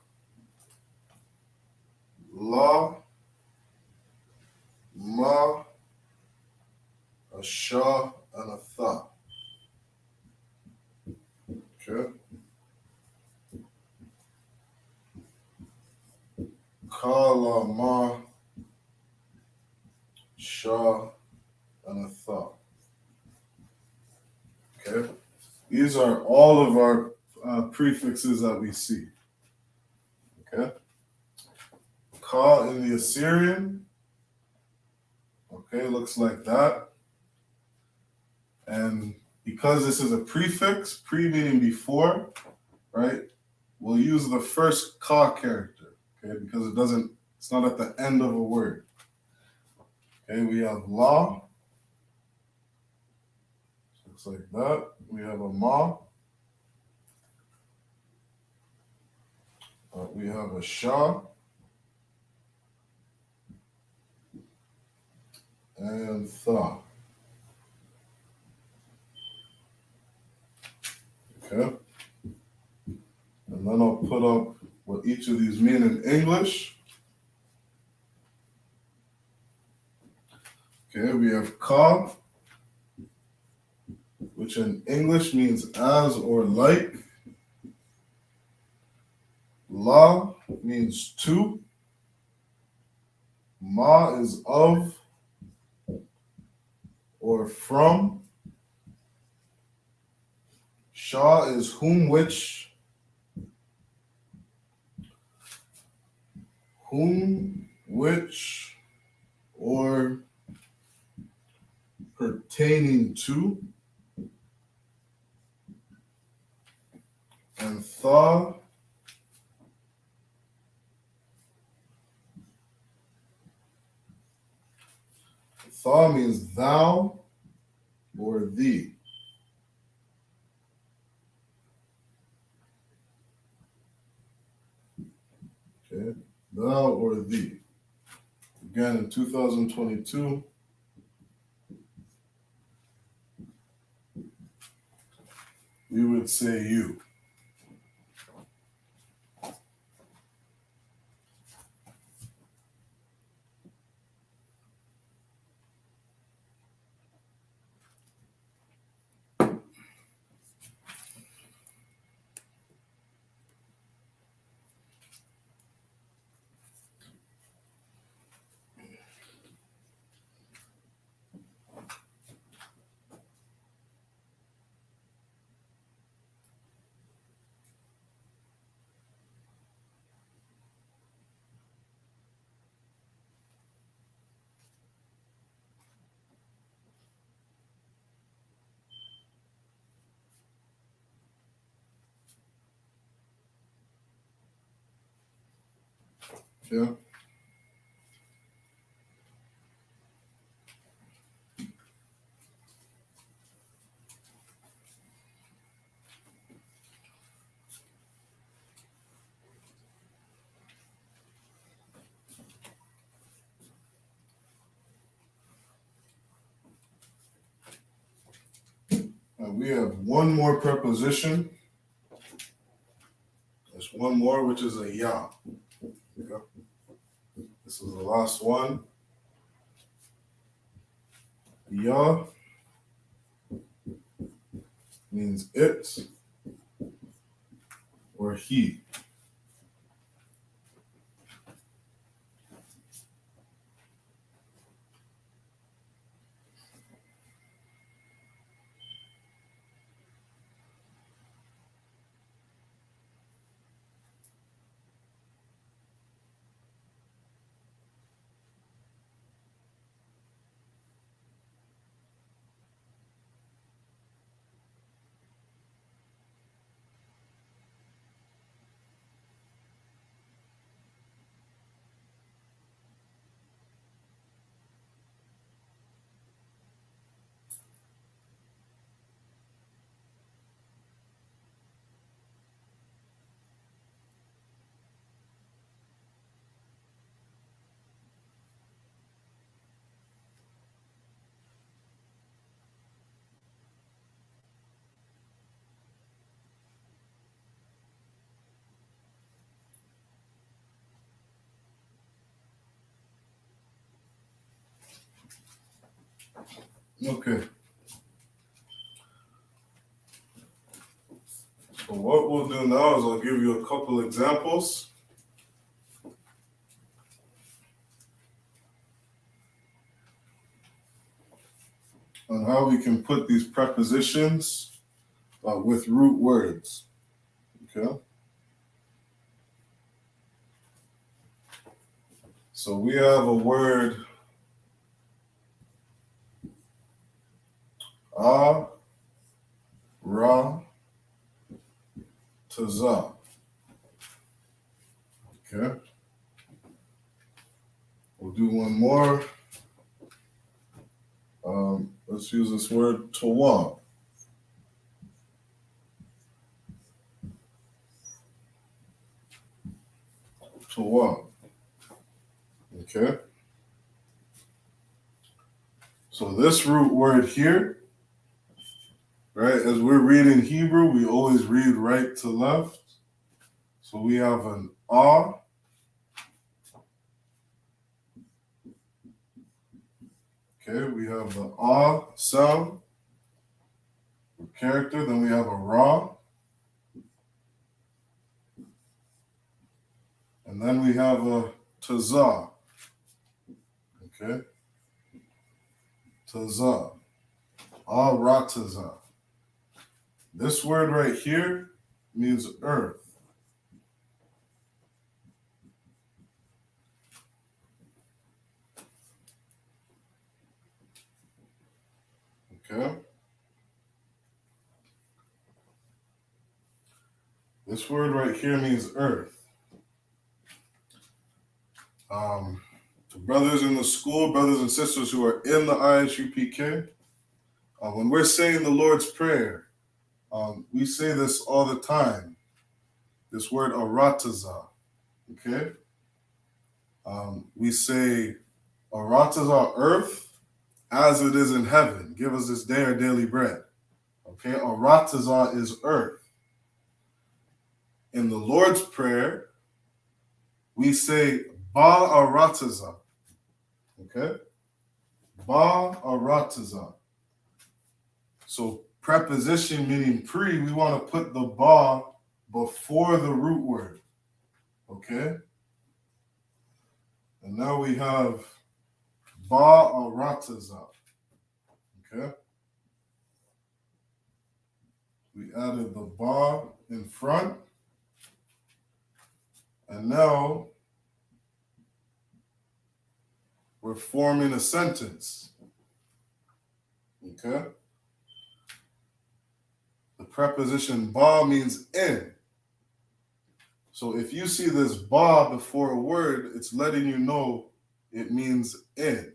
la, ma, a sha, and a tha. Okay. Ka, la, ma, sha, and a tha. Okay. These are all of our prefixes that we see. Okay. Ka in the Assyrian. Okay, looks like that. And because this is a prefix, pre meaning before, right? We'll use the first ka character, okay, because it's not at the end of a word. Okay, we have la. Looks like that. We have a ma. We have a sha. And tha. Okay. And then I'll put up what each of these mean in English. Okay, we have ka, which in English means as or like. La means to. Ma is of or from. Sha is whom, which. Whom, which, or pertaining to. And tha means thou or thee. Okay, thou or thee. Again, in 2022, we would say you. Yeah. And we have one more preposition. There's one more, which is a ya. Okay. This is the last one. Ya means it or he. Okay. So what we'll do now is I'll give you a couple examples. On how we can put these prepositions with root words. Okay. So we have a word a, ra, taza. Okay. We'll do one more. Let's use this word tawa. Tawa. Okay. So this root word here, right, as we're reading Hebrew, we always read right to left. So we have an ah. Okay, we have the ah sound for character. Then we have a ra. And then we have a tazah. Okay, tazah. Ah, ra, tazah. This word right here means earth. Okay. This word right here means earth. To brothers in the school, brothers and sisters who are in the I.S.U.P.K, when we're saying the Lord's Prayer, we say this all the time. This word aratazah. Okay. We say aratazah, earth, as it is in heaven. Give us this day our daily bread. Okay. Aratazah is earth. In the Lord's Prayer, we say ba-aratazah. Okay? Ba-aratazah. So preposition meaning pre, we want to put the ba before the root word. Okay? And now we have ba-aratazah. Okay? We added the ba in front. And now we're forming a sentence. Okay? The preposition ba means in. So if you see this ba before a word, it's letting you know it means in.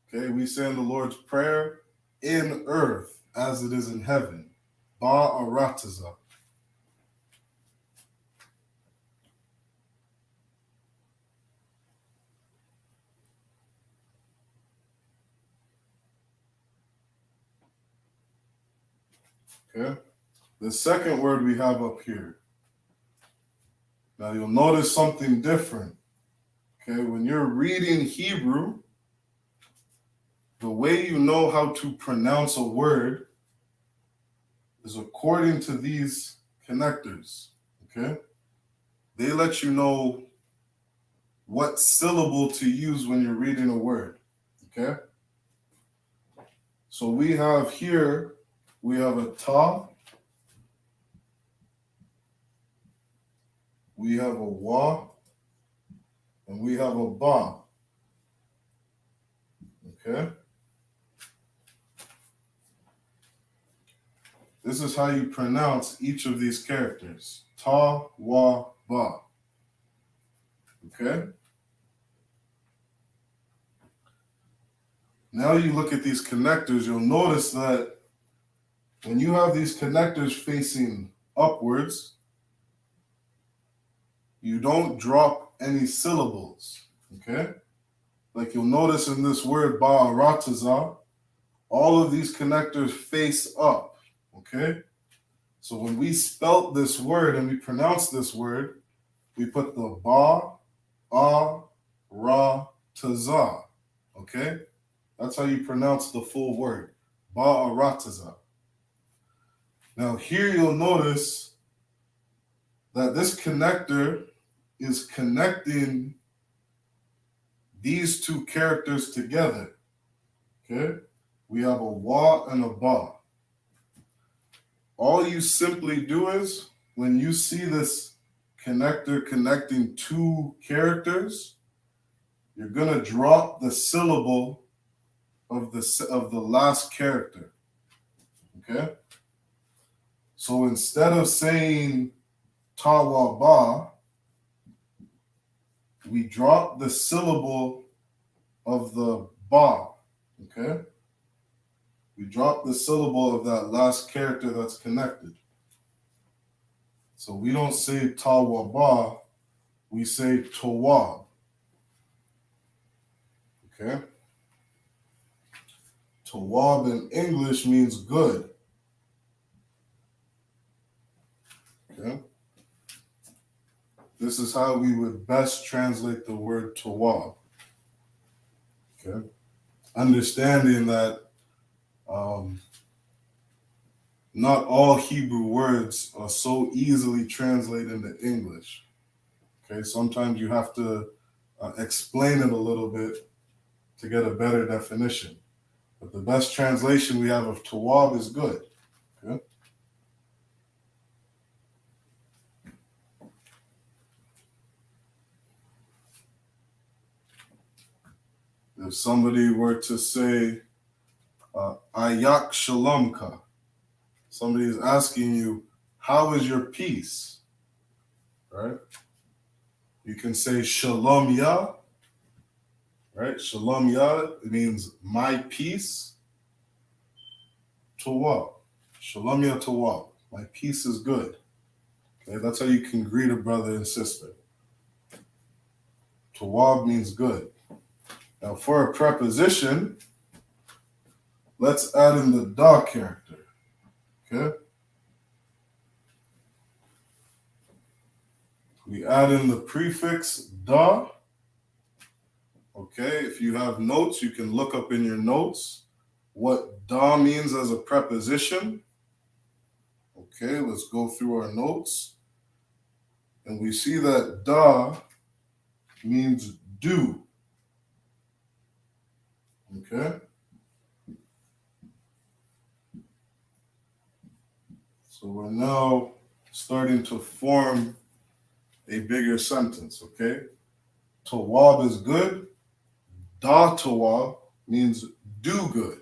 Okay, we say in the Lord's Prayer, in earth as it is in heaven. Ba-aratazah. Okay, the second word we have up here. Now you'll notice something different. Okay, when you're reading Hebrew, the way you know how to pronounce a word is according to these connectors. Okay, they let you know what syllable to use when you're reading a word. Okay, so we have here, we have a ta, we have a wa, and we have a ba. Okay? This is how you pronounce each of these characters. Ta, wa, ba. Okay? Now you look at these connectors, you'll notice that when you have these connectors facing upwards, you don't drop any syllables. Okay? Like you'll notice in this word ba-aratazah, all of these connectors face up. Okay? So when we spelt this word and we pronounce this word, we put the ba, a, ra, tazah. Okay? That's how you pronounce the full word. Ba-aratazah. Now here you'll notice that this connector is connecting these two characters together. Okay? We have a wa and a ba. All you simply do is, when you see this connector connecting two characters, you're going to drop the syllable of the last character. Okay? So instead of saying ta wa ba, we drop the syllable of the ba. Okay? We drop the syllable of that last character that's connected. So we don't say ta wa ba, we say tawab. Okay? Tawab in English means good. Okay? this is how we would best translate the word tawab. Okay? Understanding that not all Hebrew words are so easily translated into English. Okay, sometimes you have to explain it a little bit to get a better definition. But the best translation we have of tawab is good. Okay? If somebody were to say, Ayak Shalamka, somebody is asking you, how is your peace? Right? You can say Shalom Ya, right? Shalom Ya, it means my peace. Tawab. Shalom Ya Tawab. My peace is good. Okay, that's how you can greet a brother and sister. Tawab means good. Now for a preposition, let's add in the da character. Okay? We add in the prefix da. Okay, if you have notes, you can look up in your notes what da means as a preposition. Okay, let's go through our notes. And we see that da means do. Okay? So we're now starting to form a bigger sentence, okay? Tawab is good. Da tawab means do good.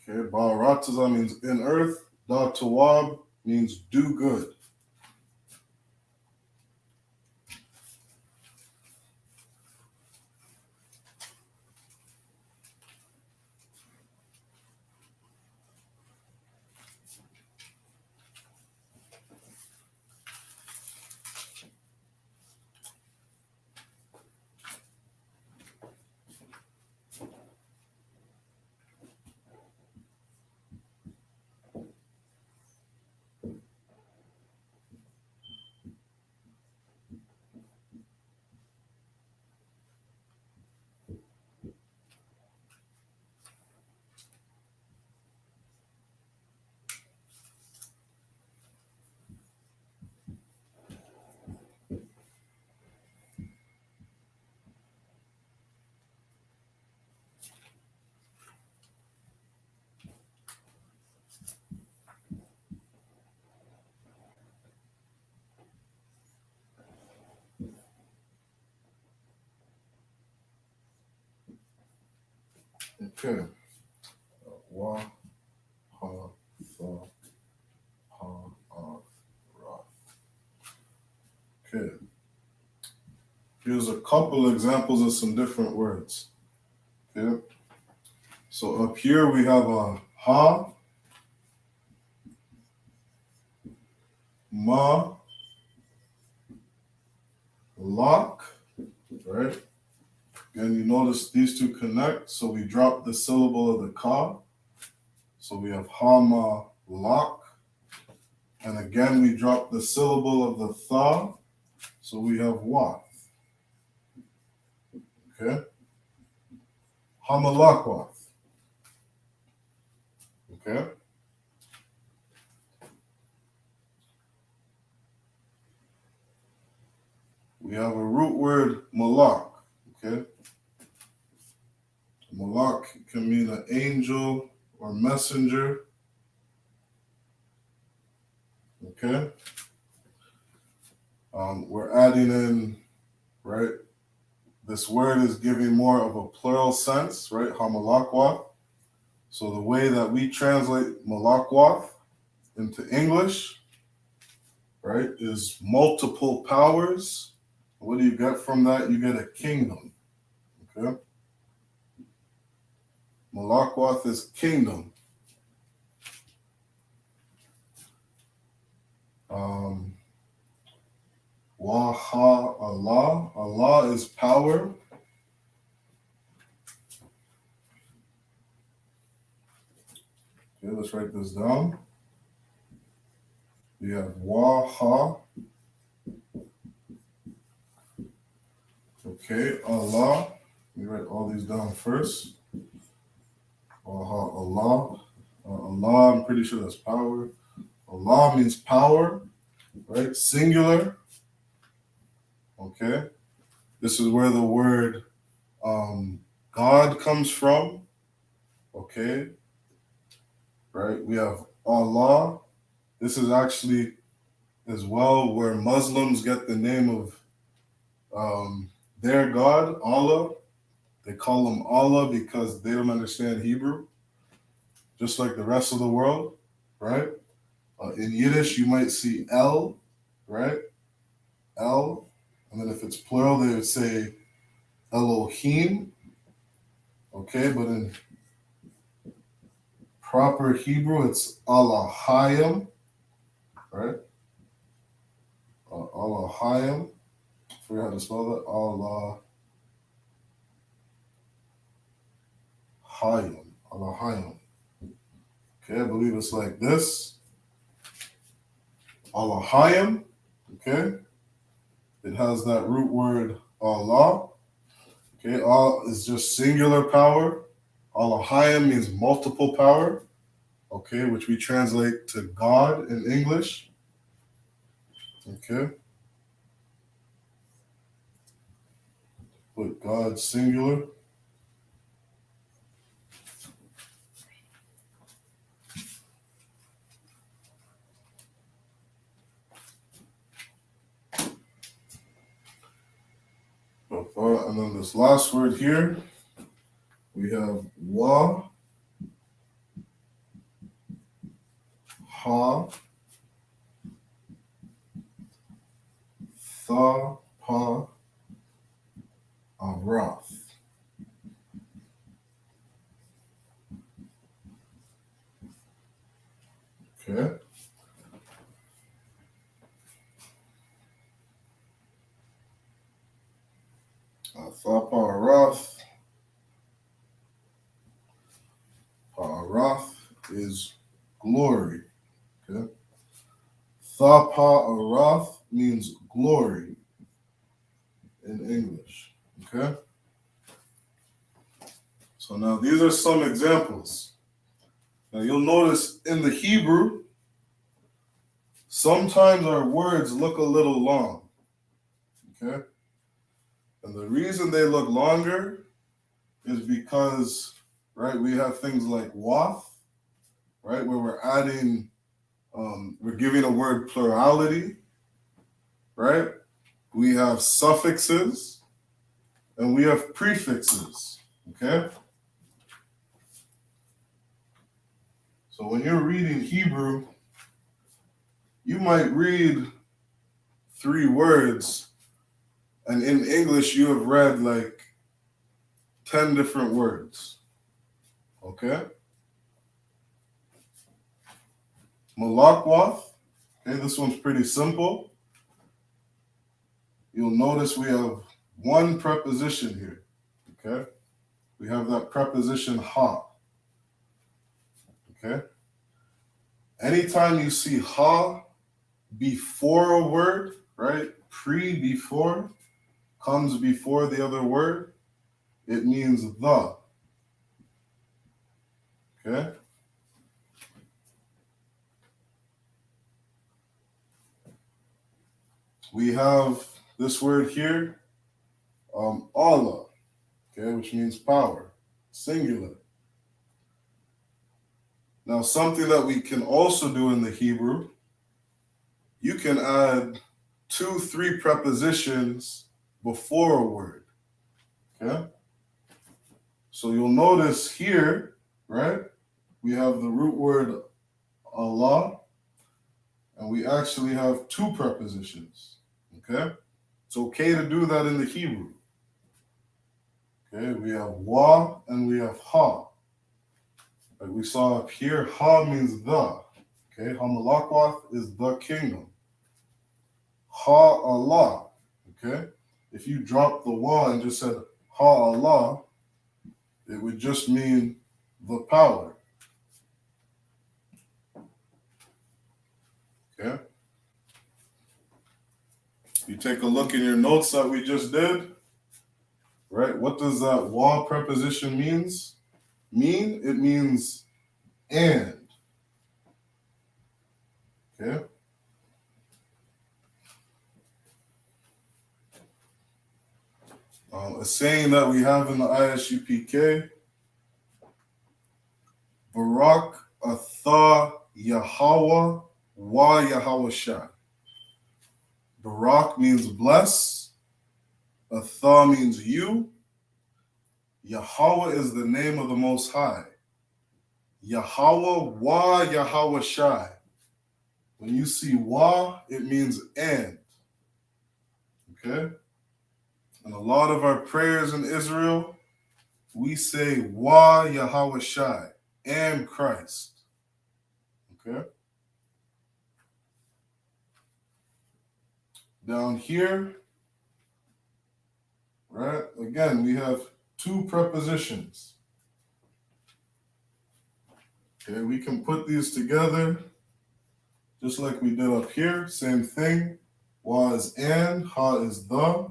Okay, Ba'arataza means in earth. Da tawab means do good. Okay. Wa, ha, fa, ha, ra. Okay. Here's a couple examples of some different words. Okay. So up here we have a ha, ma, lock, right? And you notice these two connect, so we drop the syllable of the ka. So we have ha, ma, lock. And again, we drop the syllable of the tha, so we have wa. Okay? Hamalakwa. Okay? We have a root word, malak. Okay? Malak can mean an angel or messenger. Okay? We're adding in, right? This word is giving more of a plural sense, right? Hamalakwa. So the way that we translate malakwa into English, right, is multiple powers. What do you get from that? You get a kingdom. Okay? Malakwath is kingdom. Waha Allah. Allah is power. Okay, let's write this down. We have Waha. Okay, Allah. Let me write all these down first. Waha Allah. Allah, I'm pretty sure that's power. Allah means power, right? Singular. Okay. This is where the word God comes from. Okay. Right. We have Allah. This is actually as well where Muslims get the name of their God, Allah. They call him Allah because they don't understand Hebrew, just like the rest of the world, right? In Yiddish, you might see El, right? El. And then if it's plural, they would say Elohim. Okay, but in proper Hebrew, it's Allahayim, right? Allahayim. I forgot how to spell that. Allahayim. Allahayim. Okay, I believe it's like this. Allahayim. Okay. It has that root word Allah. Okay, Allah is just singular power. Allahayim means multiple power. Okay, which we translate to God in English. Okay. Put God singular. And then this last word here, we have Wa, Ha, Tha, Pa, Arath. Okay. Tha, Pa, Arath. Arath is glory. Okay. Tha, Pa, Arath means glory in English. Okay. So now these are some examples. Now you'll notice in the Hebrew, sometimes our words look a little long. Okay. And the reason they look longer is because, right, we have things like wath, right, where we're adding, we're giving a word plurality, right? We have suffixes and we have prefixes, okay? So when you're reading Hebrew, you might read 3 words, and in English you have read like 10 different words, okay? Malakwath, okay, this one's pretty simple. You'll notice we have one preposition here, okay? We have that preposition ha, okay? Anytime you see ha before a word, right? Before, comes before the other word, it means the, okay? We have this word here, Allah, okay, which means power, singular. Now, something that we can also do in the Hebrew, you can add 2, 3 prepositions before a word, okay? So you'll notice here, right, we have the root word Allah, and we actually have 2 prepositions, okay? It's okay to do that in the Hebrew. Okay, we have wa and we have ha. Like we saw up here, Ha means the. Okay, Hamalakwath is the kingdom. Ha Allah. Okay, if you drop the wa and just said Ha Allah, it would just mean the power. Okay. You take a look in your notes that we just did, right? What does that wa preposition mean? It means and. Okay. A saying that we have in the I.S.U.P.K, Barak Atha Yahweh Wa Yahweh Shai. Barak means bless. Atha means you. Yahweh is the name of the Most High. Yahweh Wa Yahweh Shai. When you see Wa, it means and. Okay? And a lot of our prayers in Israel, we say Wa Yahweh Shai and Christ. Okay? Down here, right? Again, we have two prepositions. Okay, we can put these together just like we did up here. Same thing. Wa is and, ha is the.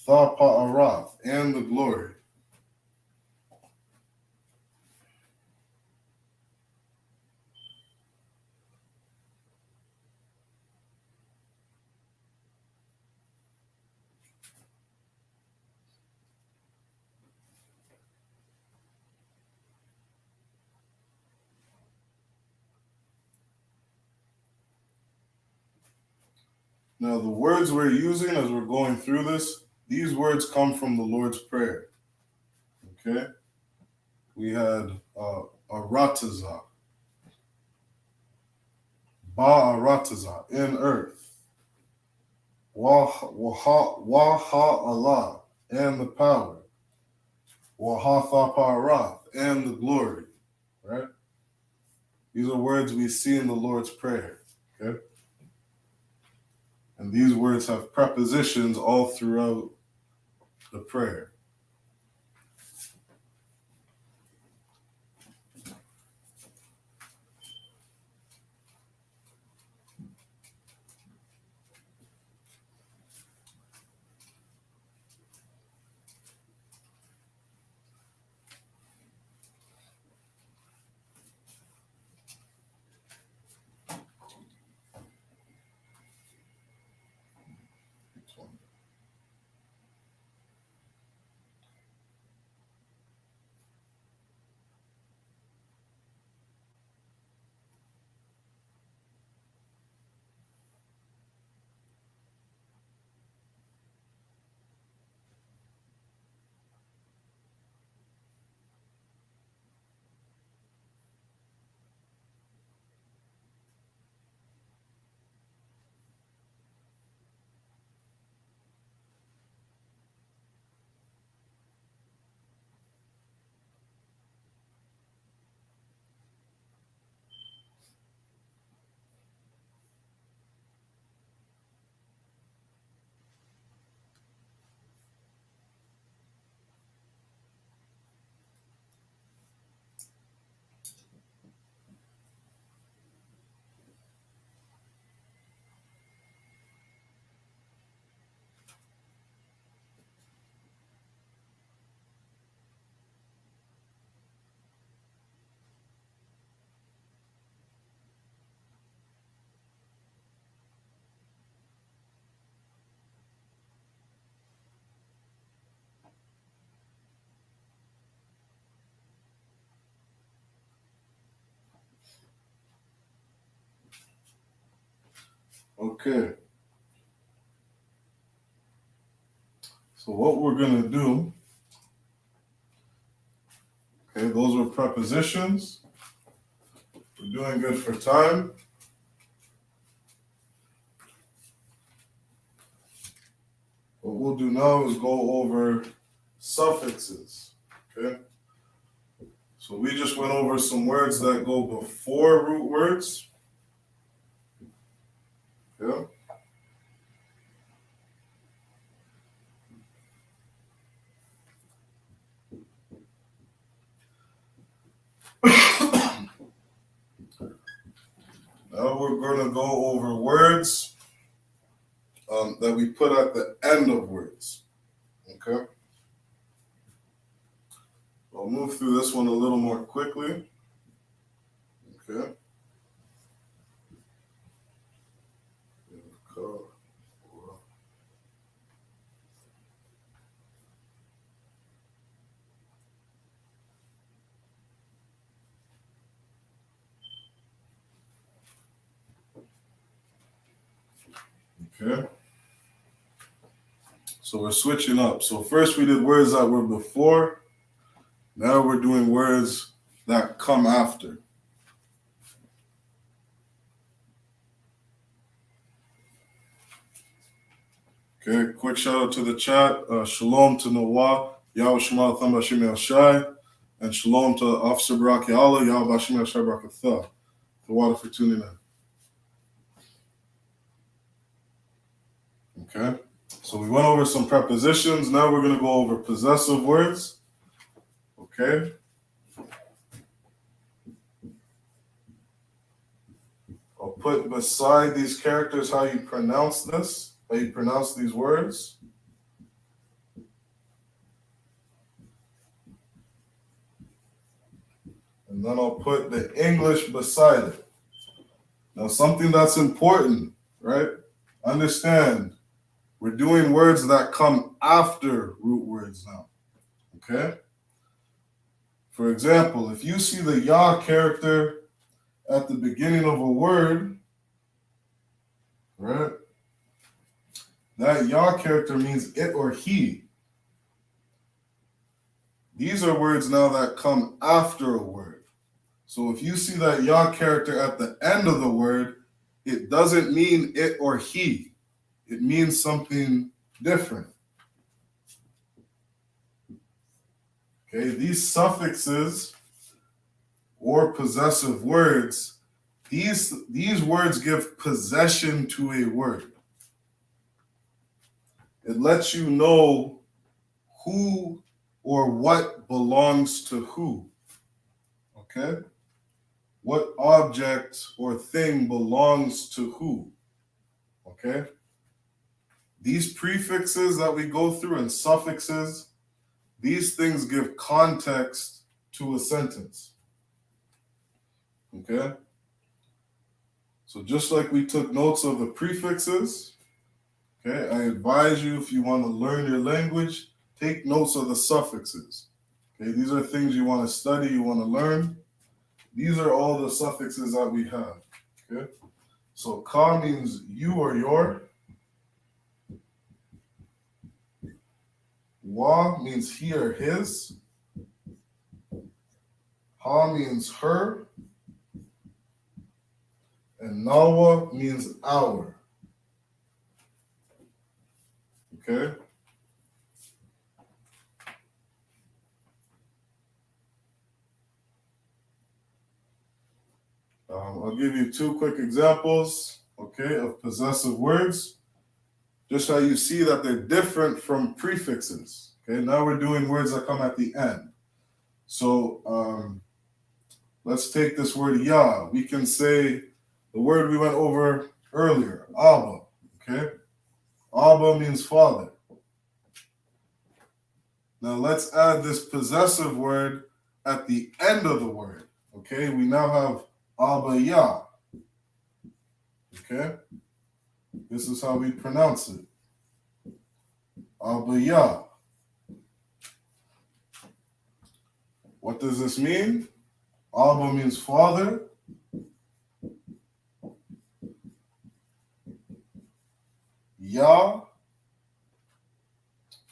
Tha pa'arath, and the glory. Now, the words we're using as we're going through this, these words come from the Lord's Prayer. Okay? We had Arataza, Ba'arataza, in earth. Waha Allah, and the power. Wahatha Parath, and the glory. Right? These are words we see in the Lord's Prayer. Okay? And these words have prepositions all throughout the prayer. Okay. So what we're going to do, okay, those were prepositions. We're doing good for time. What we'll do now is go over suffixes. Okay? So we just went over some words that go before root words. Yeah. Now we're going to go over words that we put at the end of words. Okay? I'll move through this one a little more quickly. Okay? Okay? So we're switching up. So first we did words that were before. Now we're doing words that come after. Okay, quick shout out to the chat. Shalom to Noah, Yahweh Shema Tham Bashim El Shai, and shalom to Officer Barak Ya'ala, Yahweh Bashim El Shai Barakatha. The water for tuning in. Okay, so we went over some prepositions. Now we're going to go over possessive words. Okay. I'll put beside these characters how you pronounce this, how you pronounce these words. And then I'll put the English beside it. Now, something that's important, right? Understand, we're doing words that come after root words now, okay? For example, if you see the Yah character at the beginning of a word, right? That Yah character means it or he. These are words now that come after a word. So if you see that Yah character at the end of the word, it doesn't mean it or he. It means something different. Okay, these suffixes or possessive words, these words give possession to a word. It lets you know who or what belongs to who. Okay? What object or thing belongs to who. Okay? These prefixes that we go through and suffixes, these things give context to a sentence. Okay? So just like we took notes of the prefixes, okay, I advise you, if you want to learn your language, take notes of the suffixes. Okay, these are things you want to study, you want to learn. These are all the suffixes that we have. Okay? So ka means you or your. Wa means he or his. Ha means her. And nawa means our. Okay? I'll give you two quick examples, okay, of possessive words. Just how you see that they're different from prefixes. Okay, now we're doing words that come at the end. So let's take this word Yah. We can say the word we went over earlier, Abba. Okay, Abba means father. Now let's add this possessive word at the end of the word. Okay, we now have Abba Yah. Okay, this is how we pronounce it. Abba Yah. What does this mean? Abba means father. Yah,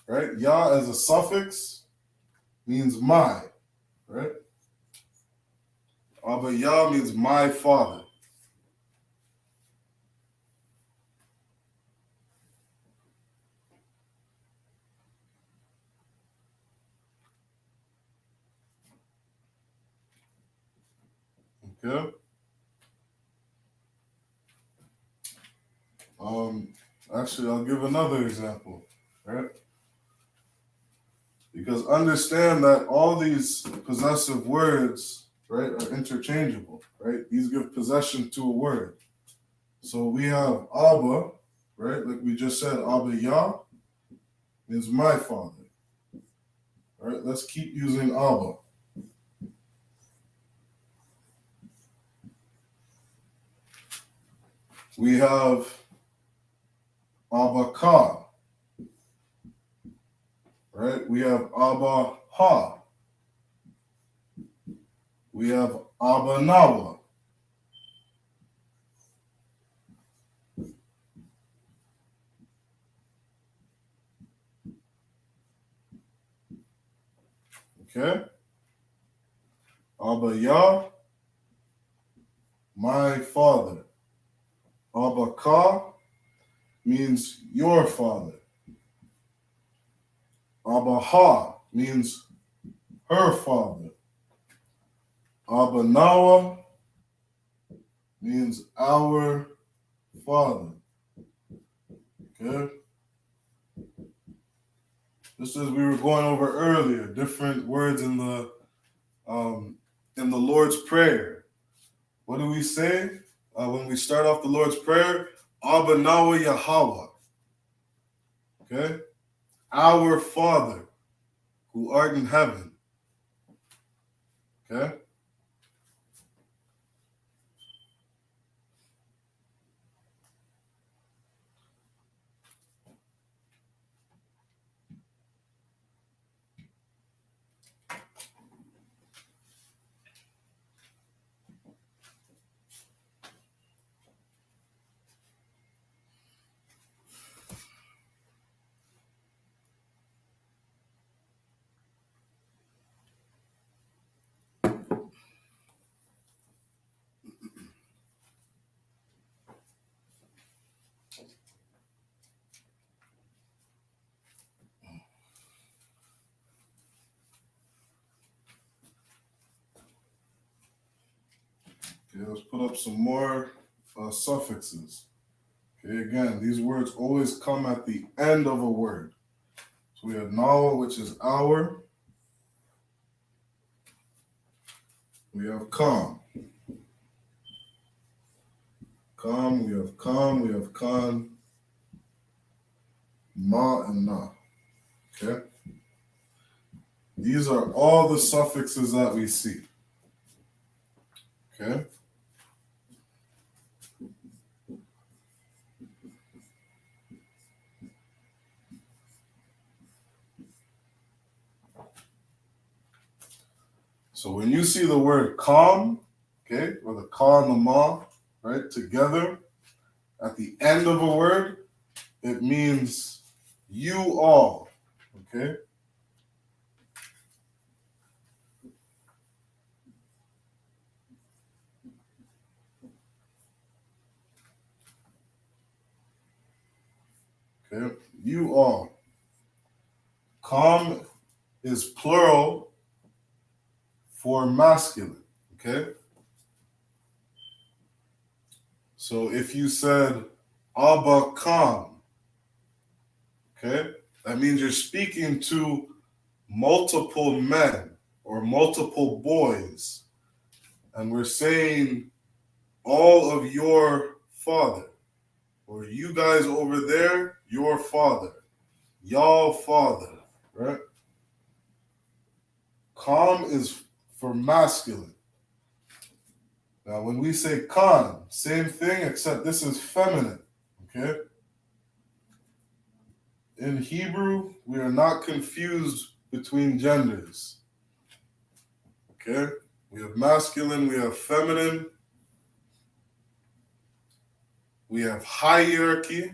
right? Yah as a suffix means my, right? Abba Yah means my father. Okay. Actually, I'll give another example, right? Because understand that all these possessive words, right, are interchangeable, right? These give possession to a word. So we have Abba, right? Like we just said, Abba Yah means my father. All right, let's keep using Abba. We have Abba Ka, right? We have Abba Ha. We have Abba Nawa. Okay? Abba Yah, my father. Abba Ka means your father. Abba Ha means her father. Abba Nawa means our father. Okay? Just as we were going over earlier, different words in the Lord's Prayer. What do we say when we start off the Lord's Prayer? Abba Nawa Yahweh. Okay? Our Father who art in heaven. Okay? Okay, let's put up some more suffixes. Okay, again, these words always come at the end of a word. So we have Nawa, which is our. We have Kam. Kam, we have Kam, we have Khan, Ma, and Na. Okay? These are all the suffixes that we see. Okay? So when you see the word Kam, okay, or the Ka and the Ma, right, together at the end of a word, it means you all. Okay? Okay? You all. Kam is plural for masculine. Okay? So if you said Abba Kam, okay, that means you're speaking to multiple men or multiple boys. And we're saying all of your father, or you guys over there, your father, y'all father, right? Kam is for masculine. Now, when we say Khan, same thing, except this is feminine, okay? In Hebrew, we are not confused between genders, okay? We have masculine, we have feminine, we have hierarchy.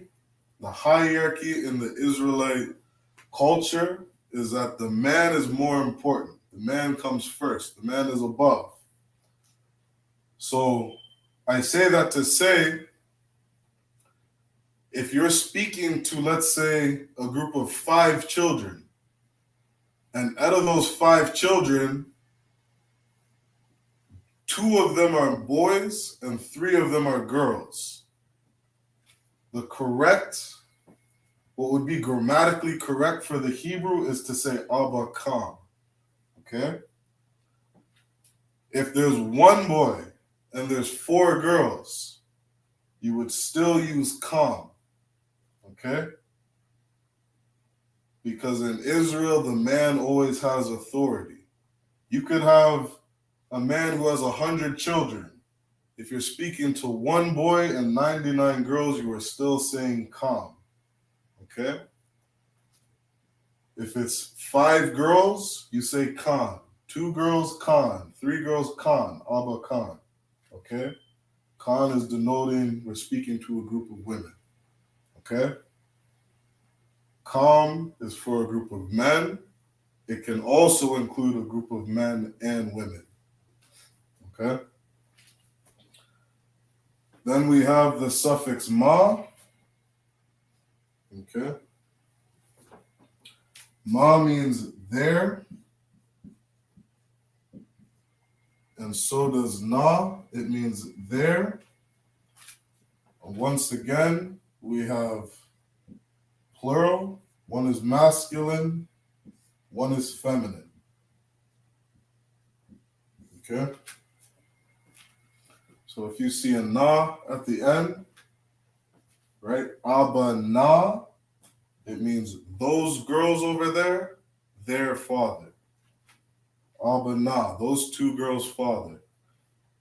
The hierarchy in the Israelite culture is that the man is more important. The man comes first. The man is above. So I say that to say, if you're speaking to, let's say, a group of 5 children, and out of those 5 children, 2 of them are boys and 3 of them are girls. The correct, what would be grammatically correct for the Hebrew is to say Abba Kam. Okay? If there's 1 boy and there's 4 girls, you would still use Kam. Okay? Because in Israel, the man always has authority. You could have a man who has 100 children. If you're speaking to 1 boy and 99 girls, you are still saying Kam. Okay? If it's 5 girls, you say Khan. 2 girls, Khan. 3 girls, Khan. Abba Khan. Okay? Khan is denoting we're speaking to a group of women. Okay? Kam is for a group of men. It can also include a group of men and women. Okay? Then we have the suffix ma. Okay? Ma means there. And so does na. It means there. And once again, we have plural. One is masculine. One is feminine. Okay? So if you see a na at the end, right? Abba na, it means those girls over there, their father. Abba na, those 2 girls' father.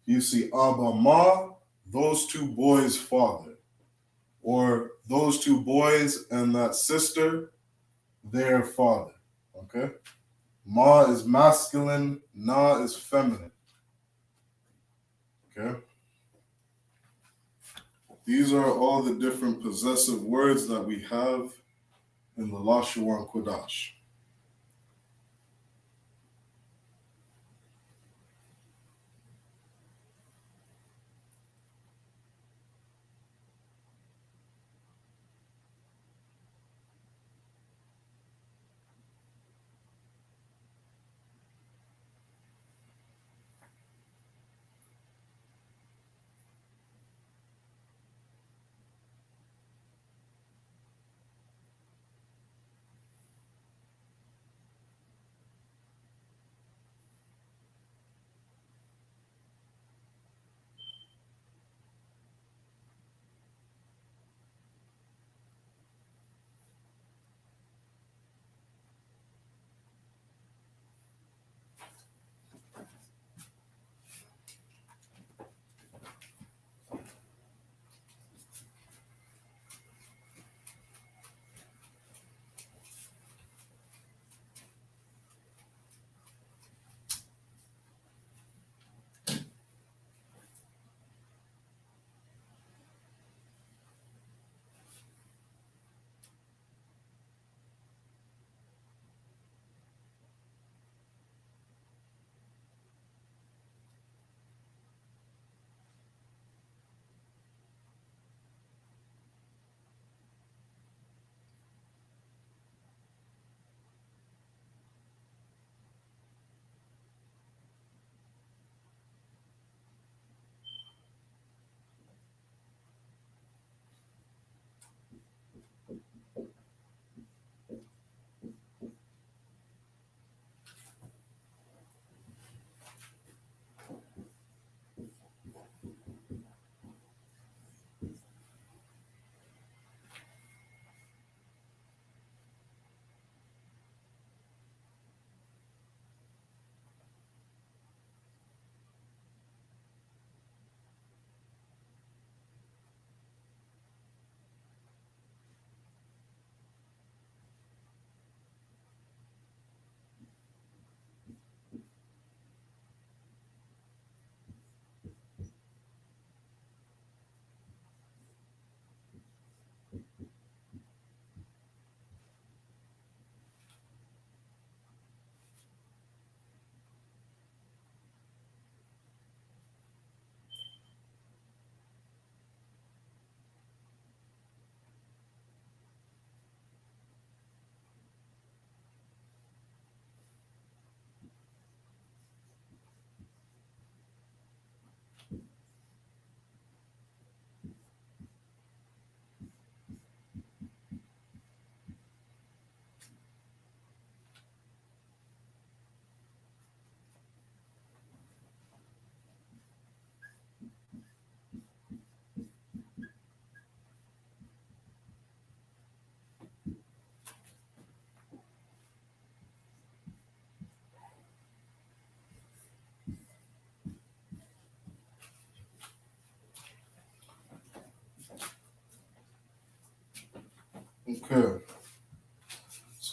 You see Abba ma, those 2 boys' father. Or those 2 boys and that sister, their father. Okay? Ma is masculine, na is feminine. Okay? These are all the different possessive words that we have in the Lashawan Qadash.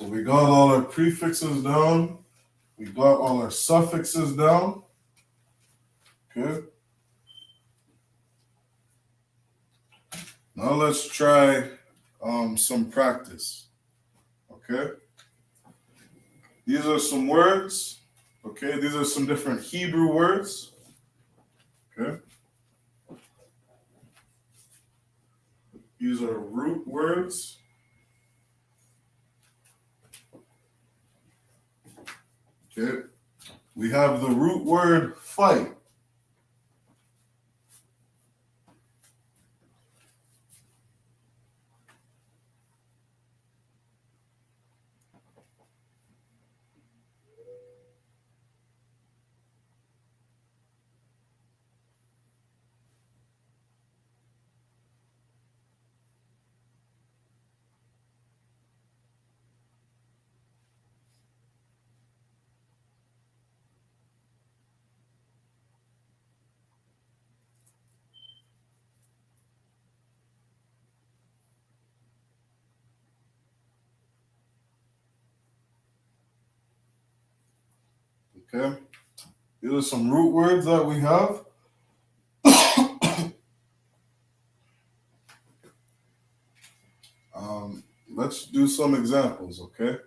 So we got all our prefixes down. We got all our suffixes down. Okay. Now let's try some practice. Okay. These are some words. Okay. These are some different Hebrew words. Okay. These are root words. Okay. We have the root word fight. Okay. These are some root words that we have. Let's do some examples, okay,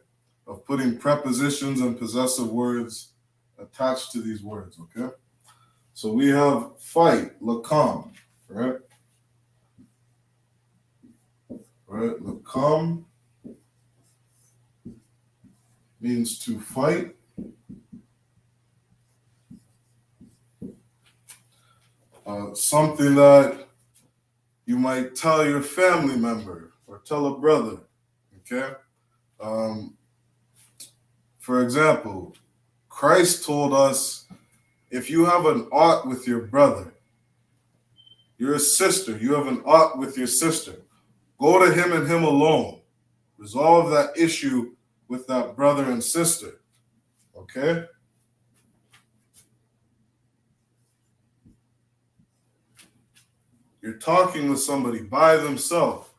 of putting prepositions and possessive words attached to these words, okay? So we have fight, lakam, right? Right, lakam means to fight. Something that you might tell your family member or tell a brother, okay? For example, Christ told us if you have an ought with your brother, you're a sister, you have an ought with your sister, go to him and him alone. Resolve that issue with that brother and sister, okay? You're talking with somebody by themselves.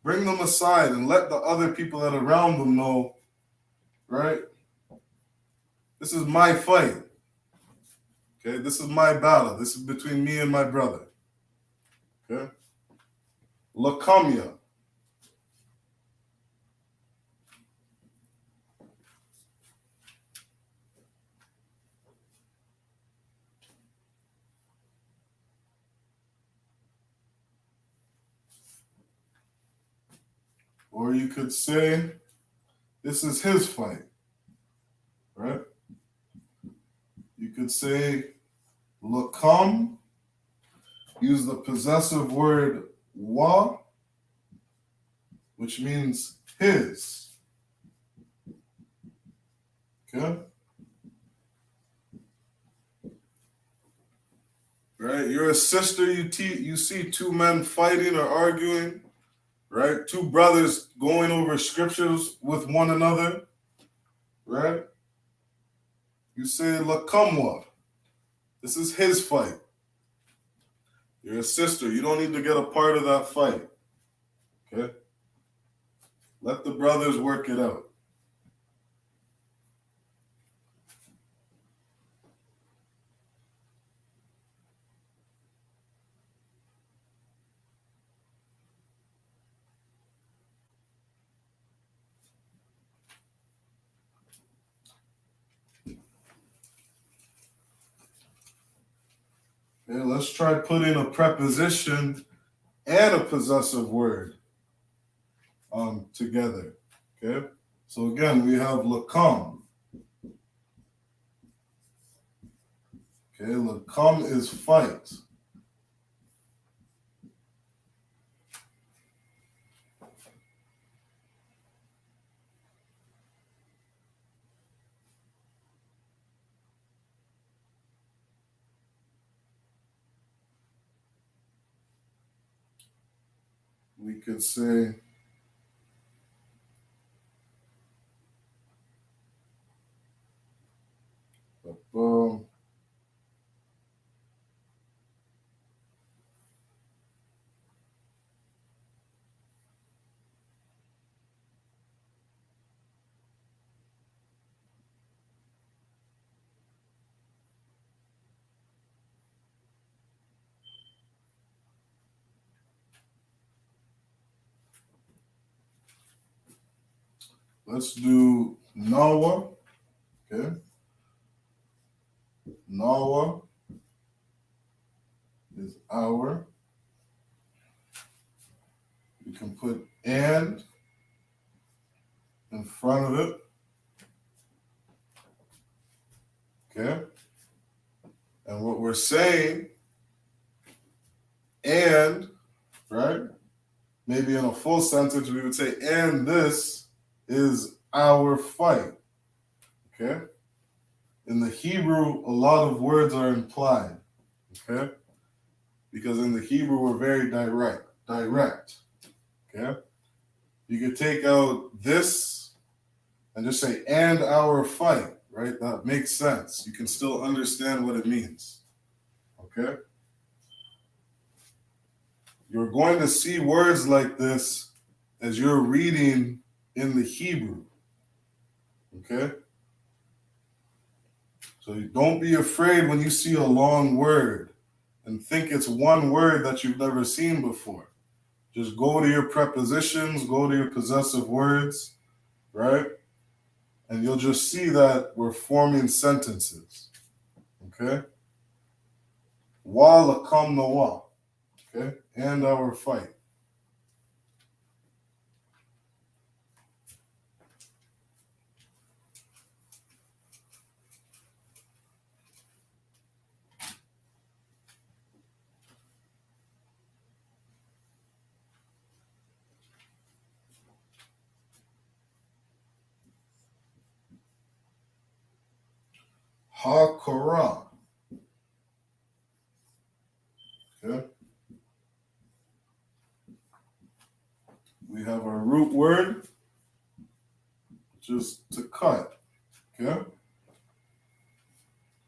Bring them aside and let the other people that are around them know, right? This is my fight. Okay, this is my battle. This is between me and my brother. Okay? Lakamia. Or you could say, this is his fight. Right? You could say, lakam. Use the possessive word wa, which means his. Okay? Right? You're a sister, you see two men fighting or arguing, right? Two brothers going over scriptures with one another, right? You say lakamwa. This is his fight. You're a sister. You don't need to get a part of that fight. Okay? Let the brothers work it out. Okay, let's try putting a preposition and a possessive word together. Okay? So again, we have lakam. Okay, lakam is fight. We could say Let's do Nawa. Okay. Nawa is our. You can put and in front of it. Okay. And what we're saying, and, right? Maybe in a full sentence, we would say, and this is our fight. Okay? In the Hebrew, a lot of words are implied. Okay? Because in the Hebrew, we're very direct. Okay? You could take out this and just say, and our fight, right? That makes sense. You can still understand what it means. Okay? You're going to see words like this as you're reading in the Hebrew. Okay? So don't be afraid when you see a long word and think it's one word that you've never seen before. Just go to your prepositions, go to your possessive words, right? And you'll just see that we're forming sentences. Okay? Wa lakam nawa. Okay? And our fight. Ha-kara. Okay? We have our root word, which is to cut. Okay?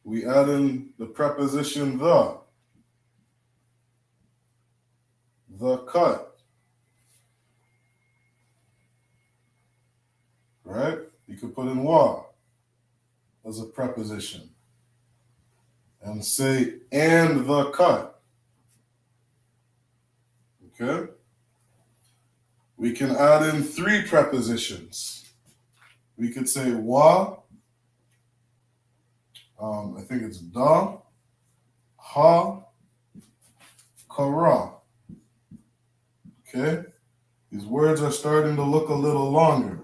We add in the preposition the cut. Right? You could put in wa as a preposition and say and the cut. Okay? We can add in three prepositions. We could say wa, I think it's da, ha, kara. Okay? These words are starting to look a little longer.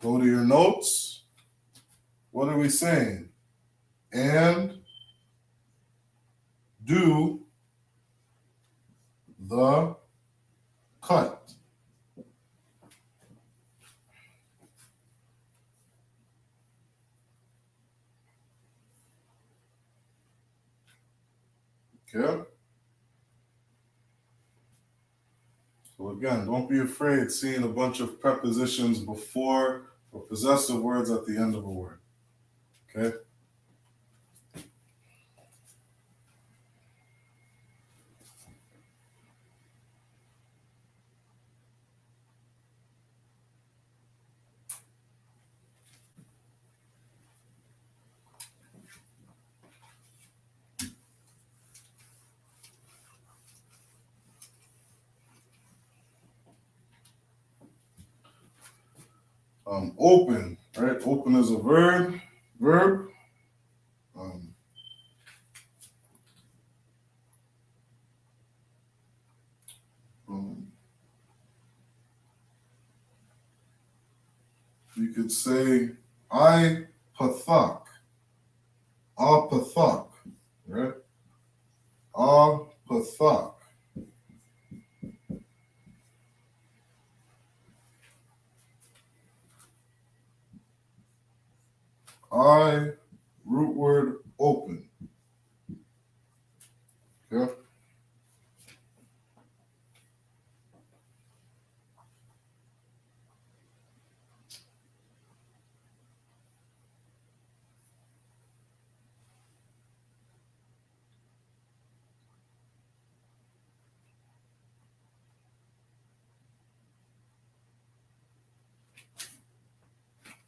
Go to your notes. What are we saying? And do the cut. Okay? So again, don't be afraid seeing a bunch of prepositions before or possessive words at the end of a word. Okay? Open, right? Open is a verb. You could say I-pathak. A-pathak, right? A-pathak. I, root word, open. Okay?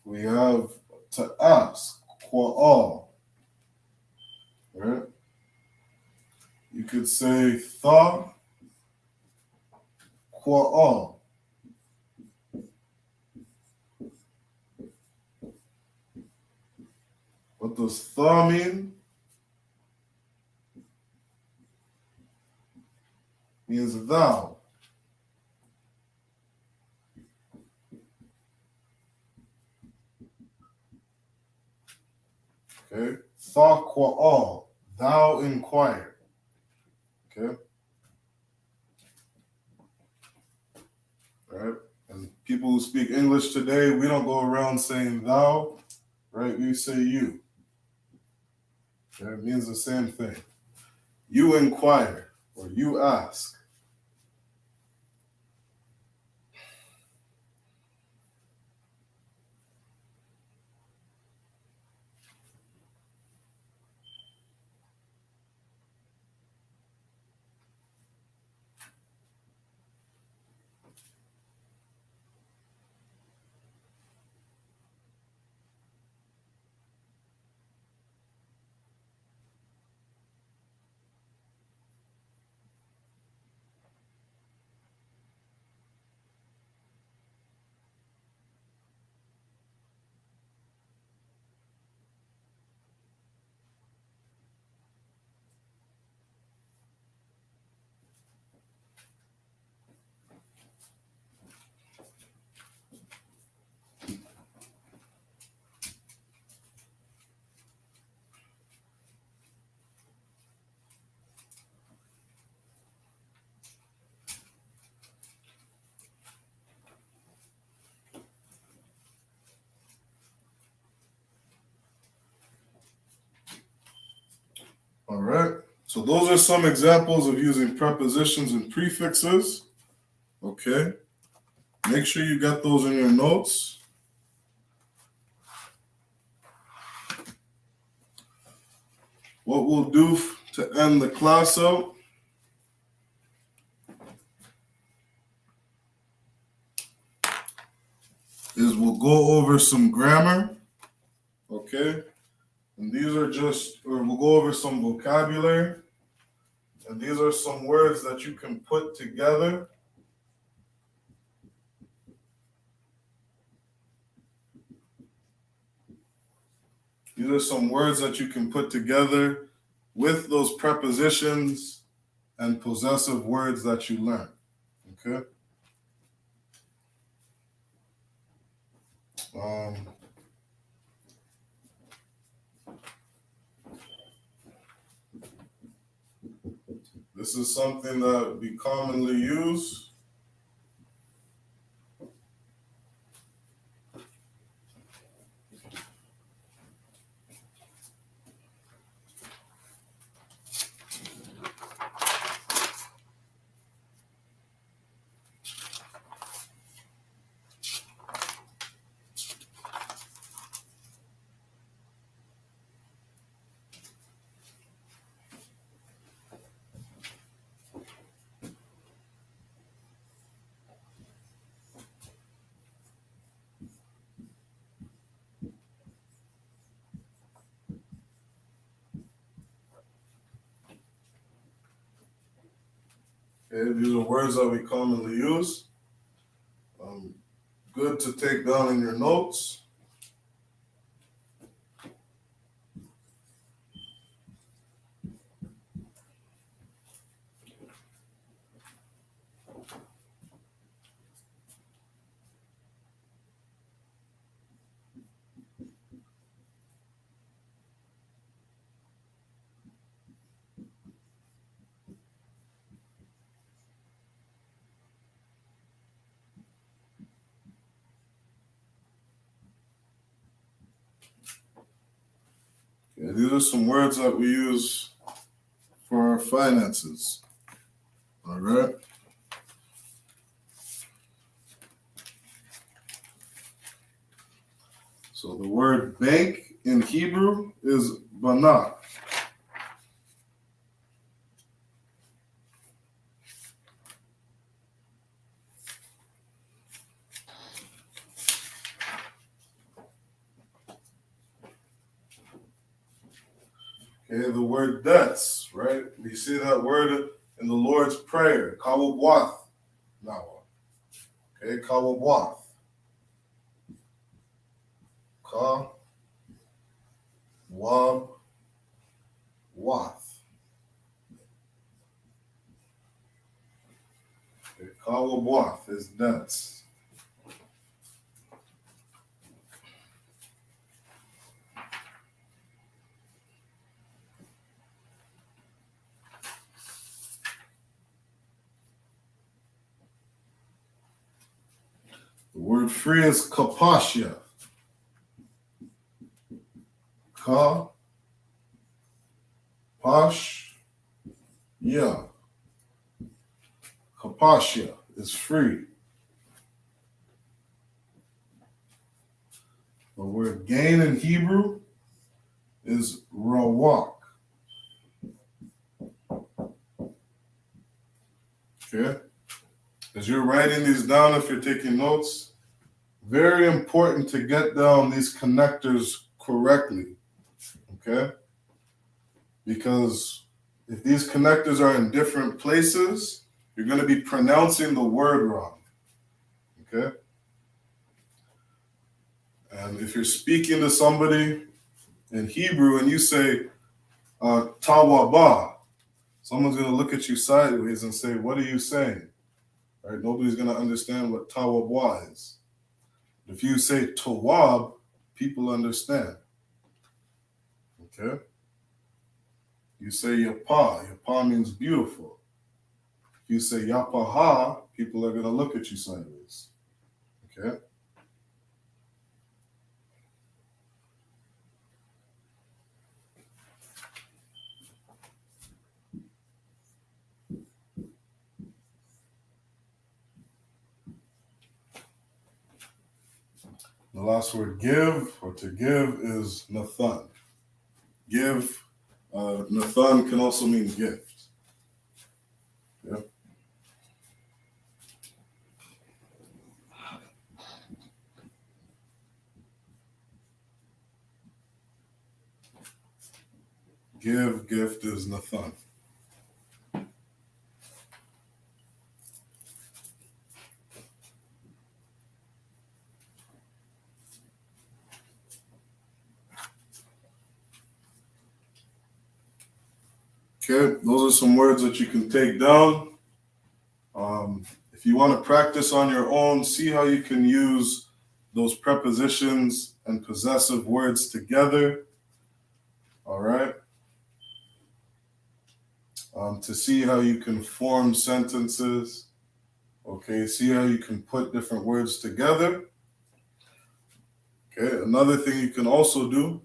We have to ask, qua'al, right? You could say tha, qua'al. What does tha mean? Means thou. Okay. Tha qua'al. Thou inquire. Okay. All right. And people who speak English today, we don't go around saying thou, right? We say you. Okay. It means the same thing. You inquire or you ask. All right. So those are some examples of using prepositions and prefixes. Okay. Make sure you got those in your notes. What we'll do to end the class out is we'll go over some grammar. Okay. And these are we'll go over some vocabulary. And these are some words that you can put together. These are some words that you can put together with those prepositions and possessive words that you learn. Okay? This is something that we commonly use. Okay, these are words that we commonly use. Good to take down in your notes. Okay, these are some words that we use for our finances. All right. So the word bank in Hebrew is banah. Okay, the word debts, right? We see that word in the Lord's Prayer, kawabwath. Now, okay, kawabwath. Kawabuath is debts. The word free is kapashia. Ka, pash, ya. Kapashia is free. The word gain in Hebrew is rawak. Okay? As you're writing these down, if you're taking notes, very important to get down these connectors correctly. Okay? Because if these connectors are in different places, you're going to be pronouncing the word wrong. Okay? And if you're speaking to somebody in Hebrew and you say tawaba, someone's going to look at you sideways and say, what are you saying? Right? Nobody's going to understand what tawabwa is. If you say tawab, people understand. Okay? You say yapa. Yapa means beautiful. If you say yapaha, people are going to look at you sideways. Okay? The last word give or to give is nathan. Give, nathan can also mean gift. Yeah. Give, gift is nathan. Okay, those are some words that you can take down. If you want to practice on your own, see how you can use those prepositions and possessive words together. All right. To see how you can form sentences. Okay, see how you can put different words together. Okay, another thing you can also do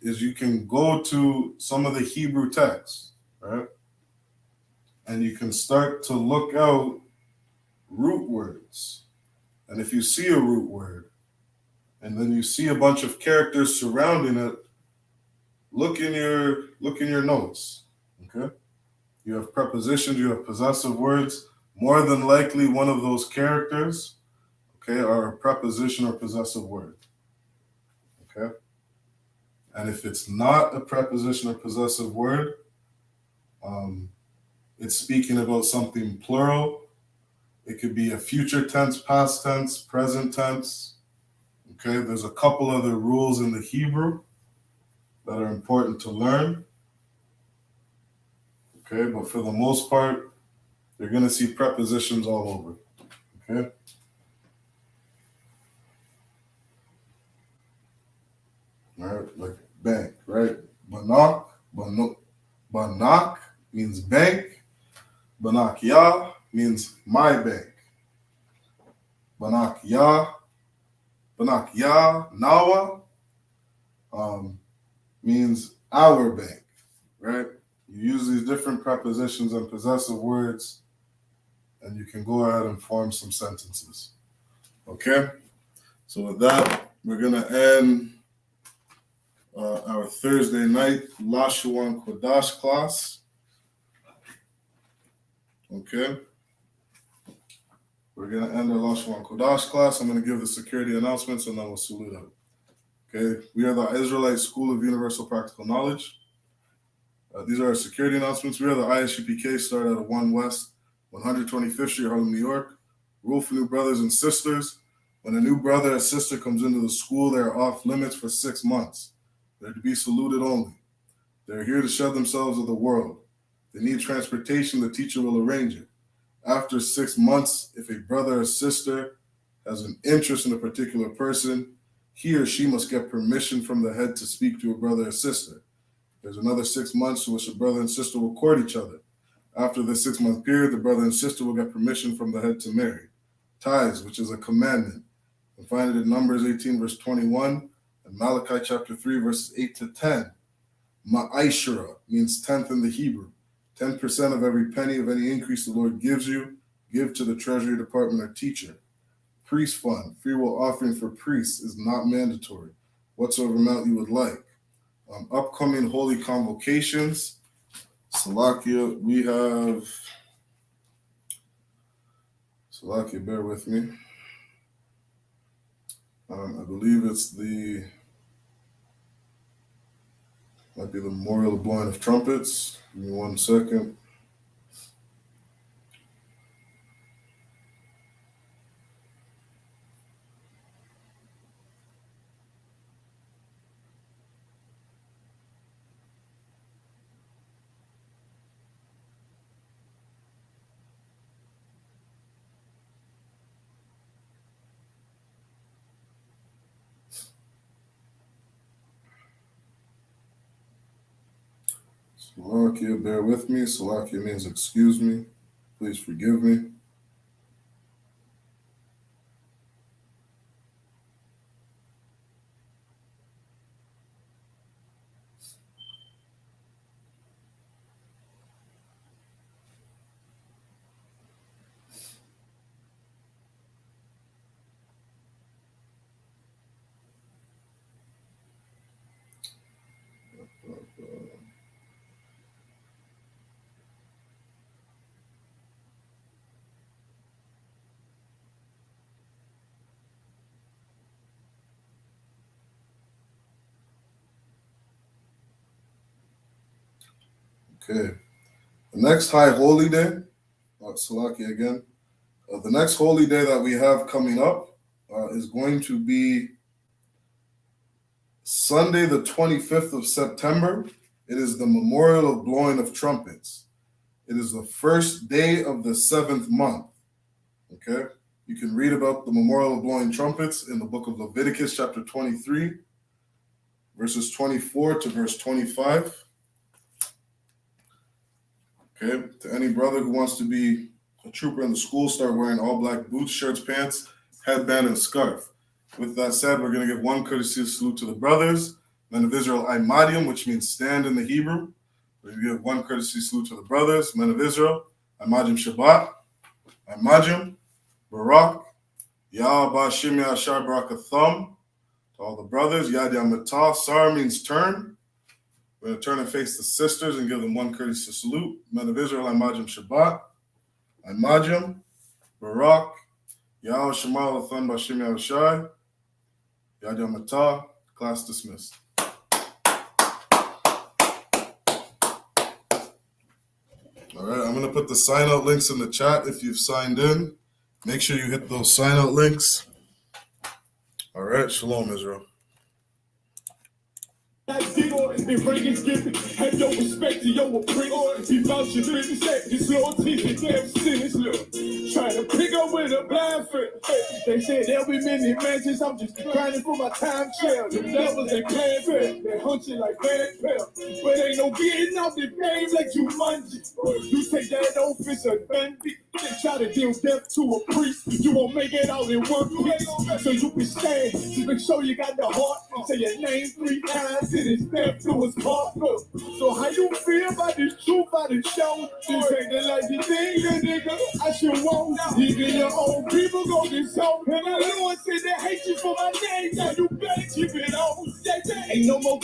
is you can go to some of the Hebrew texts, right? And you can start to look out root words. And if you see a root word, and then you see a bunch of characters surrounding it, look in your notes. Okay? You have prepositions, you have possessive words. More than likely, one of those characters, okay, are a preposition or possessive word. Okay? And if it's not a preposition or possessive word, it's speaking about something plural. It could be a future tense, past tense, present tense. Okay, there's a couple other rules in the Hebrew that are important to learn. Okay, but for the most part, you're going to see prepositions all over. Okay. All right, like bank, right? Banak, banak means bank. Banak ya means my bank. Banak ya nawa means our bank, right? You use these different prepositions and possessive words, and you can go ahead and form some sentences. Okay? So with that, we're going to end our Thursday night Lashawan Qadash class. Okay? We're going to end our Lashawan Qadash class. I'm going to give the security announcements, and then we'll salute out. Okay? We are the Israelite School of Universal Practical Knowledge. These are our security announcements. We are the I.S.U.P.K, started out of 1 West, 125th Street, Harlem, New York. Rule for new brothers and sisters. When a new brother or sister comes into the school, they are off limits for 6 months. They're to be saluted only. They're here to shed themselves of the world. They need transportation, the teacher will arrange it. After 6 months, if a brother or sister has an interest in a particular person, he or she must get permission from the head to speak to a brother or sister. There's another 6 months to which a brother and sister will court each other. After the 6-month period, the brother and sister will get permission from the head to marry. Tithes, which is a commandment. You can find it in Numbers 18, verse 21, and Malachi chapter 3, verses 8 to 10. Ma'ashara means 10th in the Hebrew. 10% of every penny of any increase the Lord gives you, give to the treasury department or teacher. Priest fund, freewill offering for priests is not mandatory. Whatsoever amount you would like. Upcoming holy convocations. Salakia, we have. Salakia, bear with me. I believe it's might be the memorial of blowing of trumpets. Give me 1 second. Salakia, bear with me. Salakia means excuse me. Please forgive me. Okay. The next high holy day, Salakia again. The next holy day that we have coming up is going to be Sunday, the 25th of September. It is the memorial of blowing of trumpets. It is the first day of the 7th month. Okay? You can read about the memorial of blowing trumpets in the book of Leviticus, chapter 23, verses 24 to verse 25. Okay? To any brother who wants to be a trooper in the school, start wearing all black boots, shirts, pants, headband, and scarf. With that said, we're going to give one courtesy salute to the brothers, men of Israel, Imadium, which means stand in the Hebrew. We're going to give one courtesy salute to the brothers, men of Israel, Imadium Shabbat, Imadium, Barak, Yah Bashim Yashar Barakatham. To all the brothers, Yad Yamatah. Sar means turn. We're going to turn and face the sisters and give them one courtesy salute. Men of Israel, Imadium Shabbat, Imadium, Barak, Yah Shemal Athan Bashim Yashar, Yad Yamatah. Class dismissed. All right, I'm going to put the sign out links in the chat if you've signed in. Make sure you hit those sign out links. All right, Shalom, Israel. Have no respect to your oppressor. He lost your business, his loyalty, his damn sentence. Look, trying to pick up with a blind foot. They said there'll be many mansions. I'm just grinding for my time share. The devils ain't playing fair. They hunt you like bad pell. But ain't no getting off the game like you mungy. You take that office a bandit. They try to deal death to a priest. You won't make it out in one piece. So you can stand. Just make sure you got the heart. Say your name 3 times. It is death to his heart. So how you feel about the truth, about the show? This ain't the like the thing, nigga. I should want. Even your own people go this home. And I know I said they hate you for my name. Now you better keep it on. Ain't no more